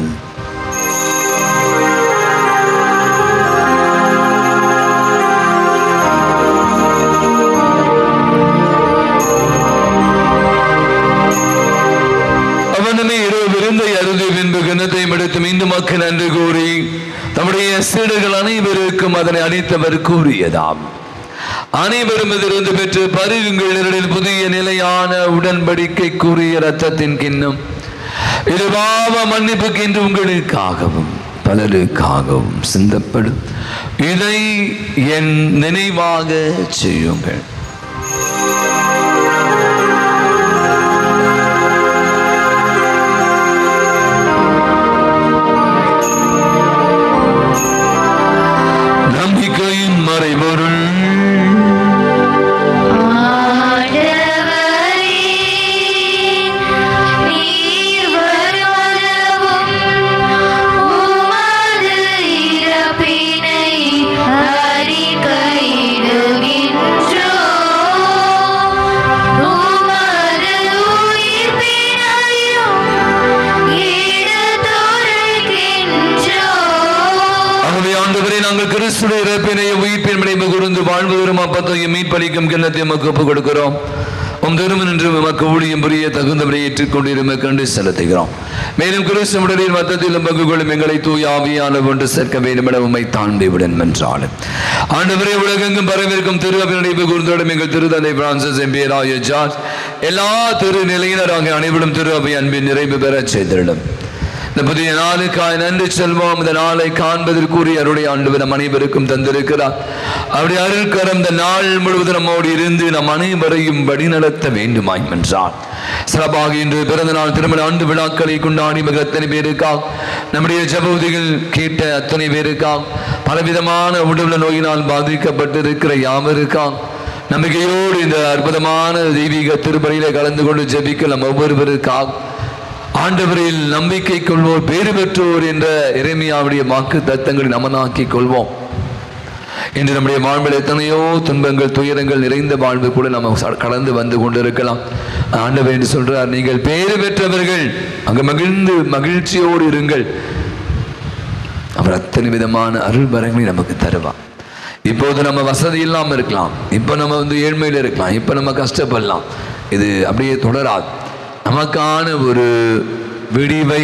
அவனுமே இரவு விருந்தை அருந்தி பின்பு கிண்ணத்தை எடுத்து மீண்டும் மக்கள் நன்றி கூறி தம்முடைய சீடர்கள் அனைவருக்கும் அதனை அளித்தவர் கூறியதாம்: அனைவரும் இதிலிருந்து பெற்று பருகுங்கள். புதிய நிலையான உடன்படிக்கை கூறிய இரத்தத்தின் கிண்ணம். இது பாவ மன்னிப்புக்கு என்று உங்களுக்காகவும் பலருக்காகவும் சிந்தப்படும். இதை என் நினைவாக செய்யுங்கள். நம்பிக்கையின் மறைபொருள். கிறிஸ்துடைய இறப்பினையும் உயிர்ப்பின் விளைவு கூர்ந்து வாழ்வதரும் அப்பத்தையும் மீட்பளிக்கும் கிண்ணத்தை நமக்கு ஒப்புக் கொடுக்கிறோம். திருமணம் என்று நமக்கு ஊழியம் புரிய தகுந்தவரை ஏற்றுக்கொண்டிருந்த கண்டு செலுத்துகிறோம். மேலும் கிறிஸ்து உடலில் மத்தத்திலும் பங்கு கொள்ளும் எங்களை தூய ஆவியானவர் ஒன்று சேர்க்க வேண்டும் என உம்மை தாழ்மையுடன் வென்றாலும் ஆண்டவரே, உலகெங்கும் பரவிருக்கும் திரு நினைவு கூர்ந்தோடும் எங்கள் திருத்தந்தை பிரான்சிஸ் எம்பியராய ஜார்ஜ் எல்லா திரு நிலையினராக அனைவரும் திரு அவை அன்பின் நிறைவு பெற செய்திடும். இந்த புதிய நாளுக்காய் நன்றி செல்வோம். இந்த நாளை காண்பதற்குரிய அருடைய ஆண்டவர் நம் அனைவருக்கும் தந்திருக்கிறார். அவருடைய அருள்கரம் இந்த நாள் முழுவதும் நம்மோடு இருந்து நம் அனைவரையும் வழிநடத்த வேண்டுமாய் என்றார். சிறப்பாக இன்று பிறந்த நாள் திருமண ஆண்டு விழாக்களை கொண்டாடி மிக அத்தனை பேருக்காக, நம்முடைய ஜபூதிகள் கேட்ட அத்தனை பேருக்காக, பலவிதமான உடல் நோயினால் பாதிக்கப்பட்டிருக்கிற யாவருக்காக, நம்பிக்கையோடு இந்த அற்புதமான தெய்வீக திருப்பலியிலே கலந்து கொண்டு ஜபிக்க நம் ஒவ்வொருவருக்காக, ஆண்டவரில் நம்பிக்கை கொள்வோர் பேறு பெற்றோர் என்ற எரேமியாவுடைய வாக்கு தத்தங்களை நமனாக்கிக் கொள்வோம். இன்று நம்முடைய வாழ்வில் எத்தனையோ துன்பங்கள் துயரங்கள் நிறைந்த வாழ்வு கூட நம்ம கடந்து வந்து கொண்டிருக்கலாம். ஆண்டவர் என்று சொல்றார், நீங்கள் பேறு பெற்றவர்கள், அங்கு மகிழ்ந்து மகிழ்ச்சியோடு இருங்கள். அவர் அத்தனை விதமான அருள் வரங்களை நமக்கு தருவார். இப்போது நம்ம வசதி இல்லாமல் இருக்கலாம், இப்போ நம்ம ஏழ்மையில் இருக்கலாம், இப்போ நம்ம கஷ்டப்படலாம். இது அப்படியே தொடராது. நமக்கான ஒரு விடிவை,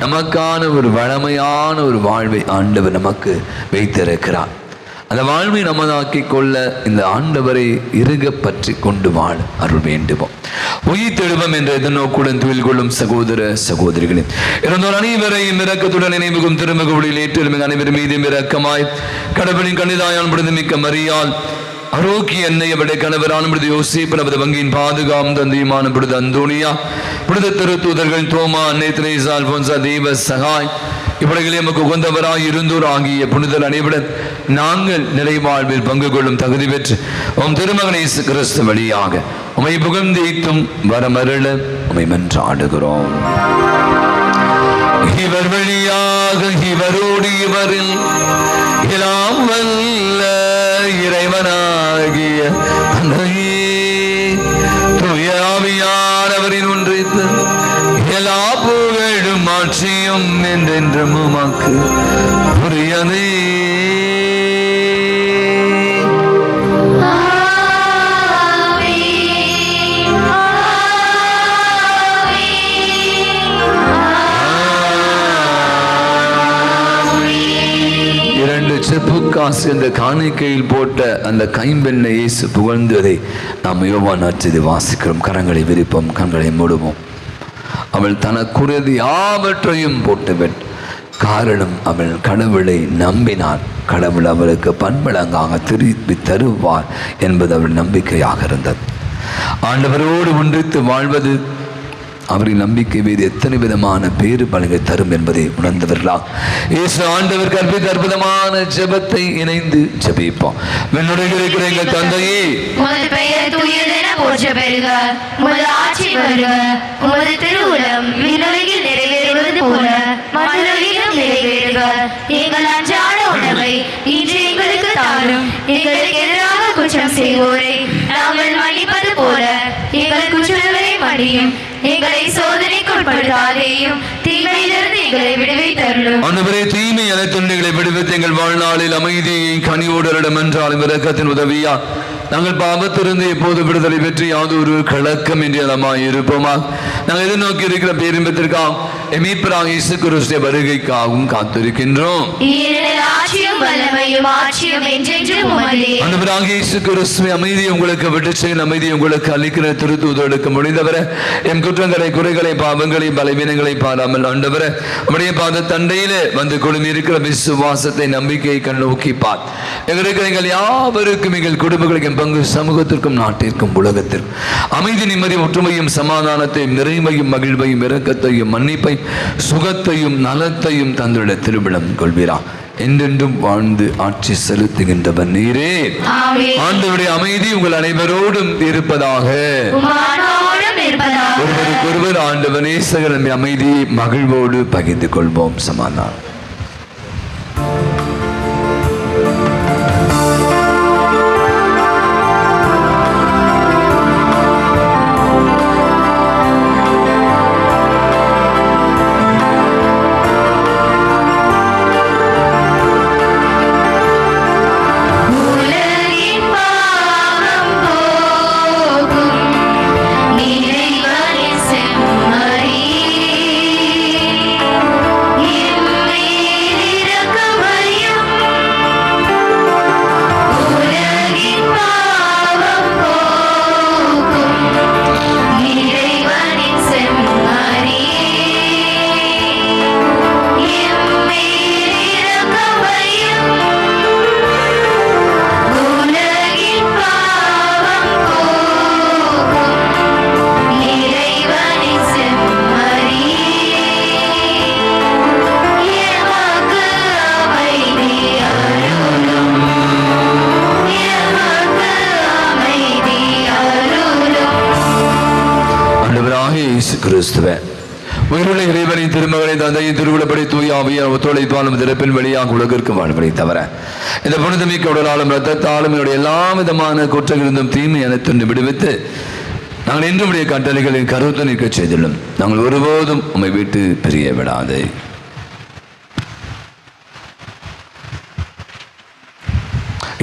நமக்கான ஒரு வளமையான ஒரு வாழ்வை ஆண்டவர் நமக்கு வைத்திருக்கிறார். அந்த வாழ்வை நமதாக்கி கொள்ள இந்த ஆண்டவரை இறுக பற்றி கொண்டு வாழ அருள் வேண்டுவோம். உயிர் தெழுவம் என்ற எதிர்நோக்குடன் தொழில் கொள்ளும் சகோதர சகோதரிகளே, இருந்தோர் அனைவரையும் இரக்கத்துடன் நினைவுகும் திருமகளில் ஏற்றெழும் அனைவரும் மீதும் இரக்கமாய் கடவுளின் கண்ணிதாயான் விடுது மிக்க மரியால் ஆரோக்கிய அன்னை அவருடைய கணவரான விடுது யோசிப்பு, நமது வங்கியின் பாதுகாம் தந்தையுமான விடுது அந்தோனியா, விடுத திருத்தூதர்கள் தோமா, அன்னை திரேசா, அல்போன்சா, தெய்வ சகாய் இவர்களை நமக்கு உகந்தவராய் இருந்தோர் ஆகிய புனிதர் அனைவருடன் நாங்கள் நிறைவாழ்வில் பங்கு கொள்ளும் தகுதி பெற்று உம் திருமகன் இயேசு கிறிஸ்து வழியாக உம்மை புகழ்ந்தேத்தும் வரமருள உம்மை மன்றாடுகிறோம். இவர் வழியாக இவரோடு இவரில் எல்லாம் வல்ல இறைவனாகிய தூய ஆவியானவரின் ஒன்றித்து எல்லா புகழும் ஆட்சியும் என்றென்றும் உமக்கு புரியதே. செப்பு காசு என்ற காணிக்கையில் போட்ட அந்த கைம்பெண்ணை இயேசு புகழ்ந்ததை நாம் யோவான் நற்செய்தி வாசிக்கிறோம். கரங்களை விரிப்போம், கண்களை மூடுவோம். அவள் தனக்குரியது யாவற்றையும் போட்டவள். காரணம், அவள் கடவுளை நம்பினார். கடவுள் அவளுக்கு பன்மடங்காக திருப்பி தருவார் என்பது அவள் நம்பிக்கையாக இருந்தது. ஆண்டவரோடு ஒன்றித்து வாழ்வது அவரின் நம்பிக்கை மீது எத்தனை விதமான பேறு பலனை தரும் என்பதை உணர்ந்தவர்களா இயேசு ஆண்டவர் கற்பித்த அற்புதமான ஜெபத்தை இணைந்து ஜெபிப்போம். விண்ணுலகில் இருக்கிற எங்கள் தந்தையே, உமது பெயர் தூயதென போற்ற பெறுக. உமது ஆட்சி வருக. உமது திருவுளம் விண்ணுலகில் நிறைவேறுவது போல மண்ணுலகிலும் நிறைவேறுக. எங்கள் அன்றாட உணவை இன்று எங்களுக்கு தாரும். எங்களுக்கு எதிராக குற்றம் செய்வோரை நாங்கள் மன்னிப்பது போல எங்கள் குற்றங்களை மன்னியும். எங்களை சோதனைக்குட்படுத்தாதேயும், தீமையிலிருந்து எங்களை விடுவித்தருளும். ஆண்டவரே, தீமை அனைத்தும் எங்களை விடுவித்து எங்கள் வாழ்நாளில் அமைதியை கனிவோடரிடம் என்றாலும் இரக்கத்தின் உதவியா நாங்கள் பாவத்திலிருந்து எப்போது விடுதலை பெற்று யாதொரு கலக்கம் என்று நலமாய் இருப்போமா. நாங்கள் எதிர்நோக்கி இருக்கிற பேரின்பத்திற்காக மீட்பராக இயேசு கிறிஸ்துவின் வருகைக்காகவும் காத்திருக்கின்றோம். ஆண்டவராக இயேசு கிறிஸ்துவின் அமைதியை உங்களுக்கு விட்டு செய்யும் அமைதியை உங்களுக்கு அளிக்கிற திருத்தூதருக்கு முடிந்தவரை என் குற்றங்களை குறைகளை பாவங்களை பலவீனங்களை பாராமல் ஆண்டவரை நம்முடைய பாத தண்டையில வந்து குழுமி இருக்கிற விசுவாசத்தை நம்பிக்கையை கண்ணோக்கி பார். எங்கள் யாவருக்கும் எங்கள் குடும்பங்களுக்கு பங்கு சமூகத்திற்கும் நாட்டிற்கும் உலகத்திற்கும் அமைதி நிம்மதி ஒற்றுமையும் சமாதானத்தையும் நிறைவையும் மகிழ்வையும் இரக்கத்தையும் மன்னிப்பையும் சுகத்தையும் நலத்தையும் தந்துள்ள திருவிழம் கொள்வீரா. என்றென்றும் வாழ்ந்து ஆட்சி செலுத்துகின்றவர் நீரே. ஆண்டவருடைய அமைதி உங்கள் அனைவரோடும் இருப்பதாக. ஒருவருக்கொருவர் ஆண்டவர் நேசகர் அமைதியை மகிழ்வோடு பகிர்ந்து கொள்வோம். சமாதானம். கிறிஸ்துவே, உயிருள்ள இறைவனின் திருமகனை தந்தையின் திருவிழப்படி தூய ஆவியார் ஒத்துழைப்பாலும் திறப்பின் வழியாக உலகிற்கு வாழ்வதை தவிர இந்த புனிதமிக்க உடலாலும் இரத்தத்தாலும் என்னுடைய எல்லா விதமான குற்றங்களிருந்தும் தீமை அனைத்தும் விடுவித்து நாங்கள் இன்றுடைய கட்டளைகளின் கருத்து நீக்க செய்துள்ளோம். நாங்கள் ஒருபோதும் உம்மை விட்டு பிரிய விடாதே.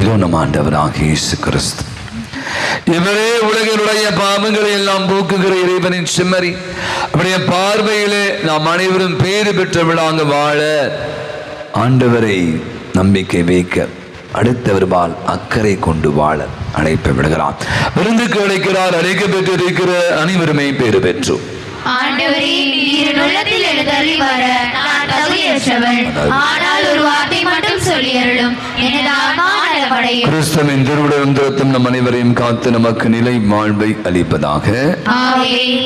இதோ நம் ஆண்டவராகிய இயேசு கிறிஸ்து, இவரே உலகினுடைய பாவங்களை எல்லாம் போக்குகிற இறைவனின் செம்மறி. அவருடைய பார்வையிலே நாம் அனைவரும் பேறு பெற்றவர்களாக வாழ ஆண்டவரை நம்பிக்கை வைக்க அடுத்தவர்பால் அக்கறை கொண்டு வாழ அழைப்பு விடுகிறார். விருந்துக்கு அழைக்கிறார். அழைக்க பெற்றிருக்கிற அனைவருமே பேறு பெற்றோம். ஆண்டவரே, நீர் உள்ளத்தில் எழுந்தருளி வர நான் தகுதியற்றவள். ஆனால் ஒரு வார்த்தை மட்டும் சொல்லி அருளும், எனது ஆன்மா நலமடையும். கிறிஸ்துவின் திருவுடலும் திறத்தும் நம் அனைவரையும் காத்து நமக்கு நிலை வாழ்வை அளிப்பதாக. ஆமென்.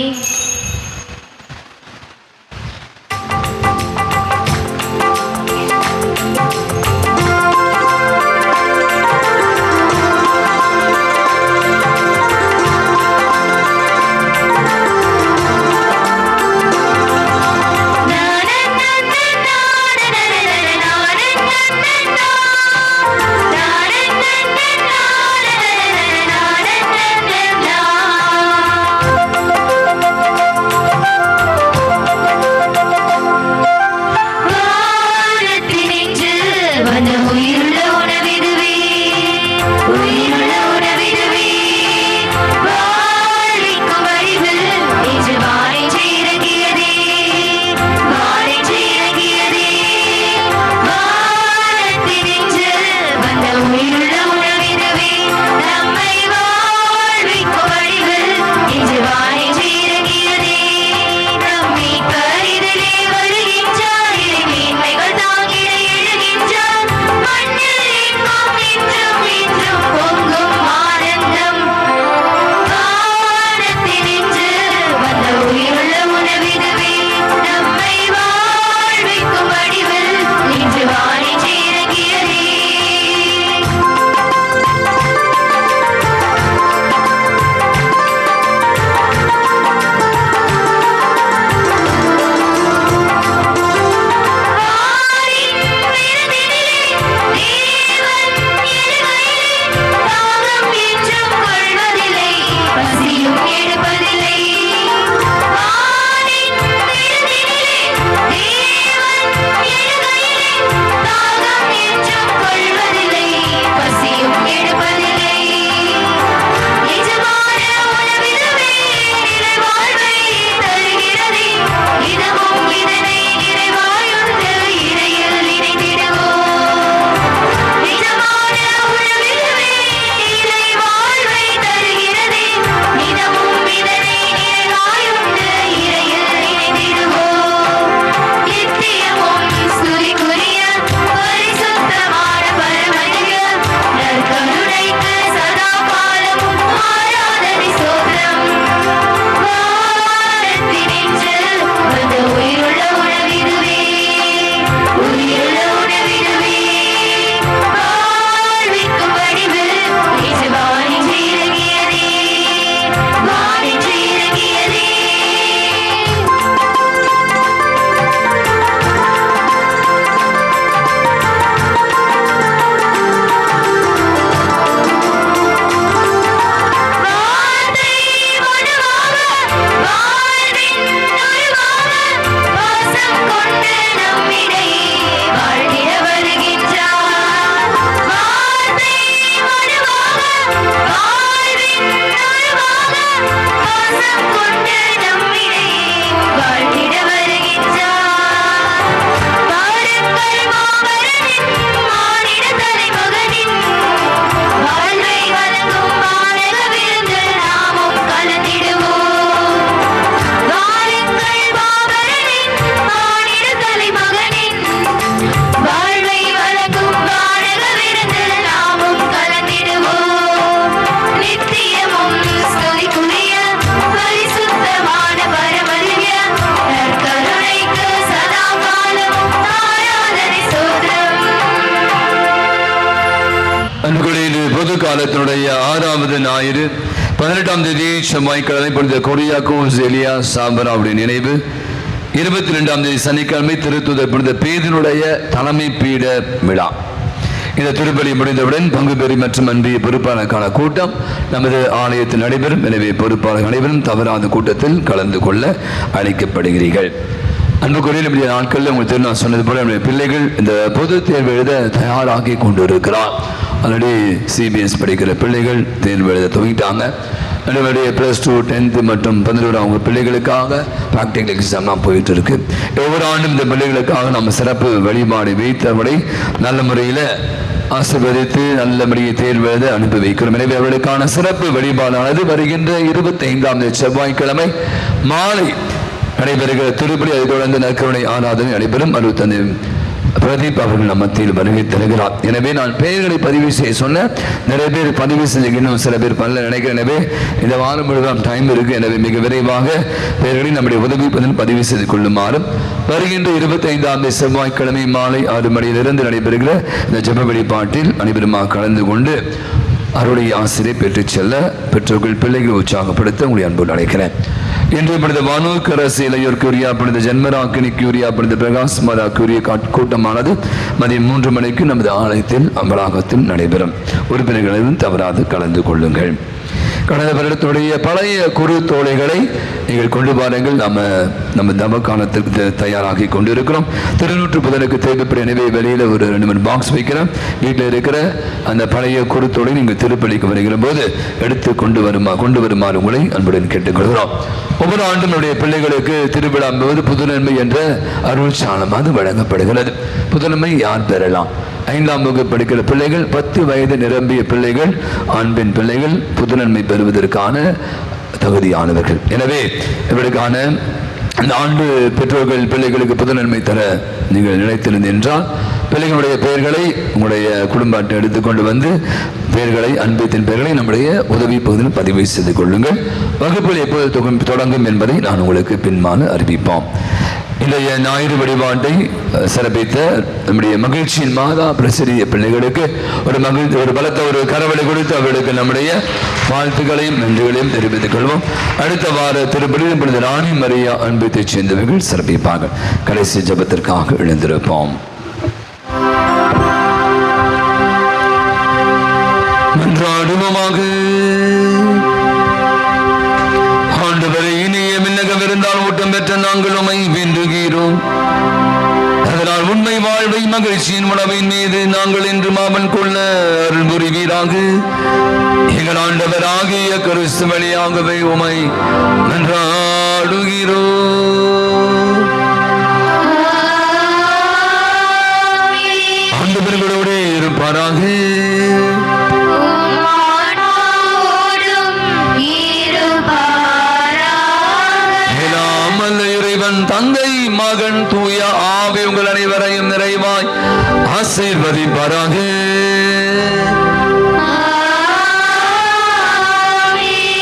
காலத்தினுடைய 6வது ஞாயிறு 18ஆம் தேதி செவ்வாய்க்கிழமை புனித கொரியாக்கோஸ் எலியா சாம்பராவுடைய நினைவு. 22ஆம் தேதி சனிக்கிழமை திருத்தூதர் புனித பேதினுடைய தலைமை பீட விழா. இந்த திருப்பலி முடிந்தவுடன் பங்கு பெறி மற்றும் அன்பிய பொறுப்பாளருக்கான கூட்டம் நமது ஆலயத்தில் நடைபெறும். எனவே பொறுப்பாளர்கள் அனைவரும் தவறாத கூட்டத்தில் கலந்து கொள்ள அழைக்கப்படுகிறீர்கள். அன்புக்குரிய நம்முடைய நாட்களில் உங்களுக்கு நான் சொன்னது போல நம்முடைய பிள்ளைகள் இந்த பொது தேர்வு எழுத தயாராகி கொண்டு இருக்கிறார். ஆல்ரெடி சிபிஎஸ் படிக்கிற பிள்ளைகள் தேர்வு எழுத துவங்கிட்டாங்க. நம்முடைய +2, 10th மற்றும் 11ஆம் பிள்ளைகளுக்காக ப்ராக்டிக்கல் எக்ஸாம்லாம் போயிட்டு இருக்கு. ஒவ்வொரு ஆண்டும் இந்த பிள்ளைகளுக்காக நம்ம சிறப்பு வழிபாடு வைத்தபடி நல்ல முறையில் ஆசீர்வதித்து நல்ல முறையை தேர்வு எழுத அனுப்பி வைக்கிறோம். எனவே அவர்களுக்கான சிறப்பு வழிபாடானது வருகின்ற 25ஆம் தேதி செவ்வாய்க்கிழமை மாலை நடைபெறுகிற திருப்பலி. அதை தொடர்ந்து நற்கருணை ஆராதனை நடைபெறும். 65 பிரதீப் அவர்கள் நம்ம மத்தியில் வருகை தருகிறார். எனவே நான் பெயர்களை பதிவு செய்ய சொன்ன நிறைய பேர் பதிவு செஞ்சு இன்னும் சில பேர் பண்ணல நினைக்கிறேன். எனவே இந்த வாரம் முழுவதும் டைம் இருக்கு. எனவே மிக விரைவாக பெயர்களை நம்முடைய உதவி பதிவு செய்து கொள்ளுமாறும் வருகின்ற 25ஆம் தேதி செவ்வாய்க்கிழமை மாலை 6 மணியிலிருந்து நடைபெறுகிற இந்த ஜெப வழிபாட்டில் அனைவருமாக கலந்து கொண்டு அருடைய ஆசிரியை பெற்றுச் செல்ல பெற்றோர்கள் பிள்ளைகளை உற்சாகப்படுத்த உங்களை அன்போடு அழைக்கிறேன். இன்று புனித வானூர்கரசு இளையோர்க்குரிய புனித ஜென்மராக்கினிக்குரிய புனித பிரகாஷ் மதாக்குரிய கூட்டமானது மதியம் 3 மணிக்கு நமது ஆலயத்தில் வளாகத்தில் நடைபெறும். உறுப்பினர்களும் தவறாது கலந்து கொள்ளுங்கள். கடந்த வருடத்துடைய பழைய குறு தோலைகளை நீங்கள் கொண்டு பாருங்கள். நம்ம தவக்காலத்திற்கு தயாராகி கொண்டு இருக்கிறோம். திருநூற்று புதனுக்கு தேவைப்படும். எனவே வெளியில் ஒரு 2 பாக்ஸ் வைக்கிறோம். வீட்டில் இருக்கிற அந்த பழைய குறு தோலை நீங்கள் திருப்பலிக்கு வருகிற போது எடுத்து கொண்டு வருமாறு உங்களை அன்புடன் கேட்டுக்கொள்கிறோம். ஒவ்வொரு ஆண்டும் நம்முடைய பிள்ளைகளுக்கு திருவிழா போது புதுநன்மை என்ற அருள் சாலம் அது வழங்கப்படுகிறது. புதுநன்மை யார் பெறலாம்? 5ஆம் வகுப்பு படிக்கிற பிள்ளைகள், 10 வயது நிரம்பிய பிள்ளைகள், ஆண் பெண் பிள்ளைகள் புதுநன்மை பெறுவதற்கான தகுதியானவர்கள். எனவே இவர்களுக்கான அந்த ஆண்டு பெற்றோர்கள் பிள்ளைகளுக்கு புதுநன்மை தர நீங்கள் நினைத்திருந்தீர்கள் என்றால் பிள்ளைகளுடைய பெயர்களை உங்களுடைய குடும்ப அட்டை எடுத்துக்கொண்டு வந்து பெயர்களை அன்பியத்தின் பெயர்களை நம்முடைய உதவி பகுதியில் பதிவு செய்து கொள்ளுங்கள். வகுப்புகள் எப்போது தொடங்கும் என்பதை நான் உங்களுக்கு பின்மாறு அறிவிப்போம். இன்றைய ஞாயிறு வழிபாட்டை சிறப்பித்த நம்முடைய மகிழ்ச்சியின் மாதா பிரசிரிய பிள்ளைகளுக்கு ஒரு பலத்த ஒரு கரவலை கொடுத்து அவர்களுக்கு நம்முடைய வாழ்த்துக்களையும் நன்றிகளையும் தெரிவித்துக் கொள்வோம். அடுத்த வார திருப்பலி புனித ராணி மரியா அன்பத்தைச் சேர்ந்தவர்கள் சிறப்பிப்பார்கள். கடைசி ஜெபத்திற்காக எழுந்திருப்போம். மன்றாடுவோமாக. ஆண்டவரே, இனிய மின்னகம் இருந்தால் ஊட்டம் பெற்ற நாங்கள் உம்மை வேண்டுகிறோம். அதனால் உண்மை வாழ்வை மகிழ்ச்சியின் உணவின் மீது நாங்கள் என்று மாமன் கொள்ள அருள் புரிவீராக. எங்கள் ஆண்டவராகிய கிறிஸ்து வழியாகவே உம்மை மன்றாடுகிறோம். ஆண்டவர்களோடு இருப்பாராக. தந்தை, மகன், தூய ஆவி உங்கள் அனைவரையும் நிறைவாய் ஆசீர்வதிப்பாராக.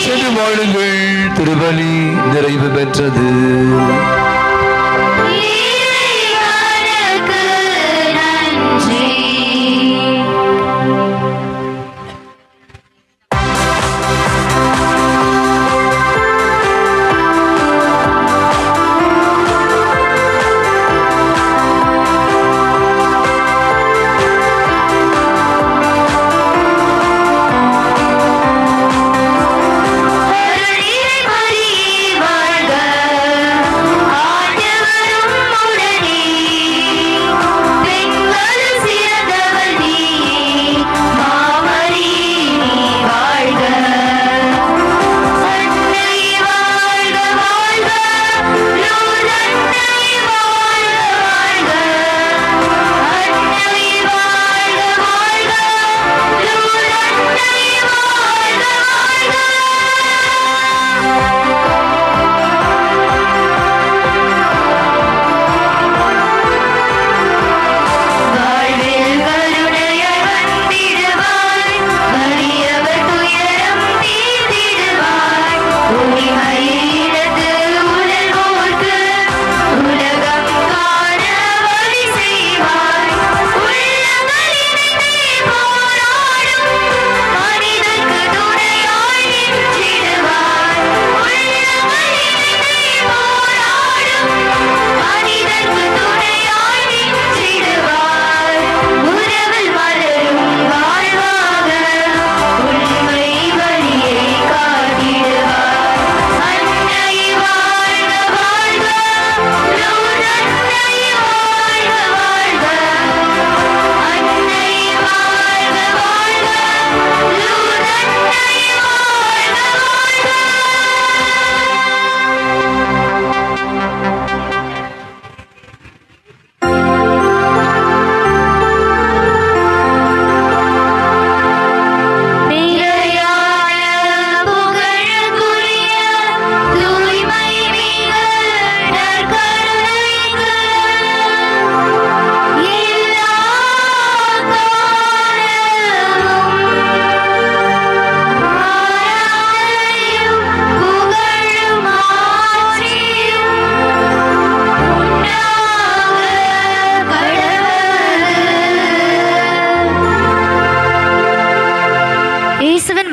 சென்று வாழுங்கள். திருபலி நிறைவு பெற்றது.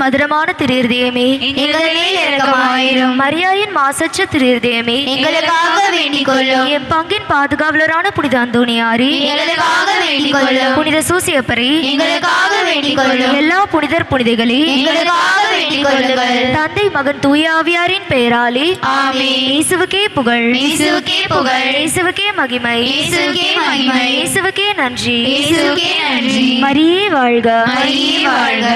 மதுரமான திருதயமே எங்கள் மேல் இரக்கமாயிரும். மரியாயின் மாசற்ற திருதயமே எங்களுக்காக வேண்டிக் கொள்ளும். என் பங்கின் பாதுகாவலரான புனித அந்தோணியாரி எங்களுக்காக வேண்டிக் கொள்ளும். புனித சூசியப்பரை எங்களுக்காக வேண்டிக் கொள்ளும். எல்லா புனிதர் புனிதைகளே எங்களுக்காக வேண்டிக் கொள்ளுங்கள். தந்தை மகன் தூய ஆவியாரின் பெயராலே ஆமென். இயேசுவுக்கே புகழ், இயேசுவுக்கே புகழ், இயேசுவுக்கே மகிமை, இயேசுவுக்கே மகிமை, இயேசுவுக்கே நன்றி, இயேசுவுக்கே நன்றி. மரியே வாழ்க, மரியே வாழ்க.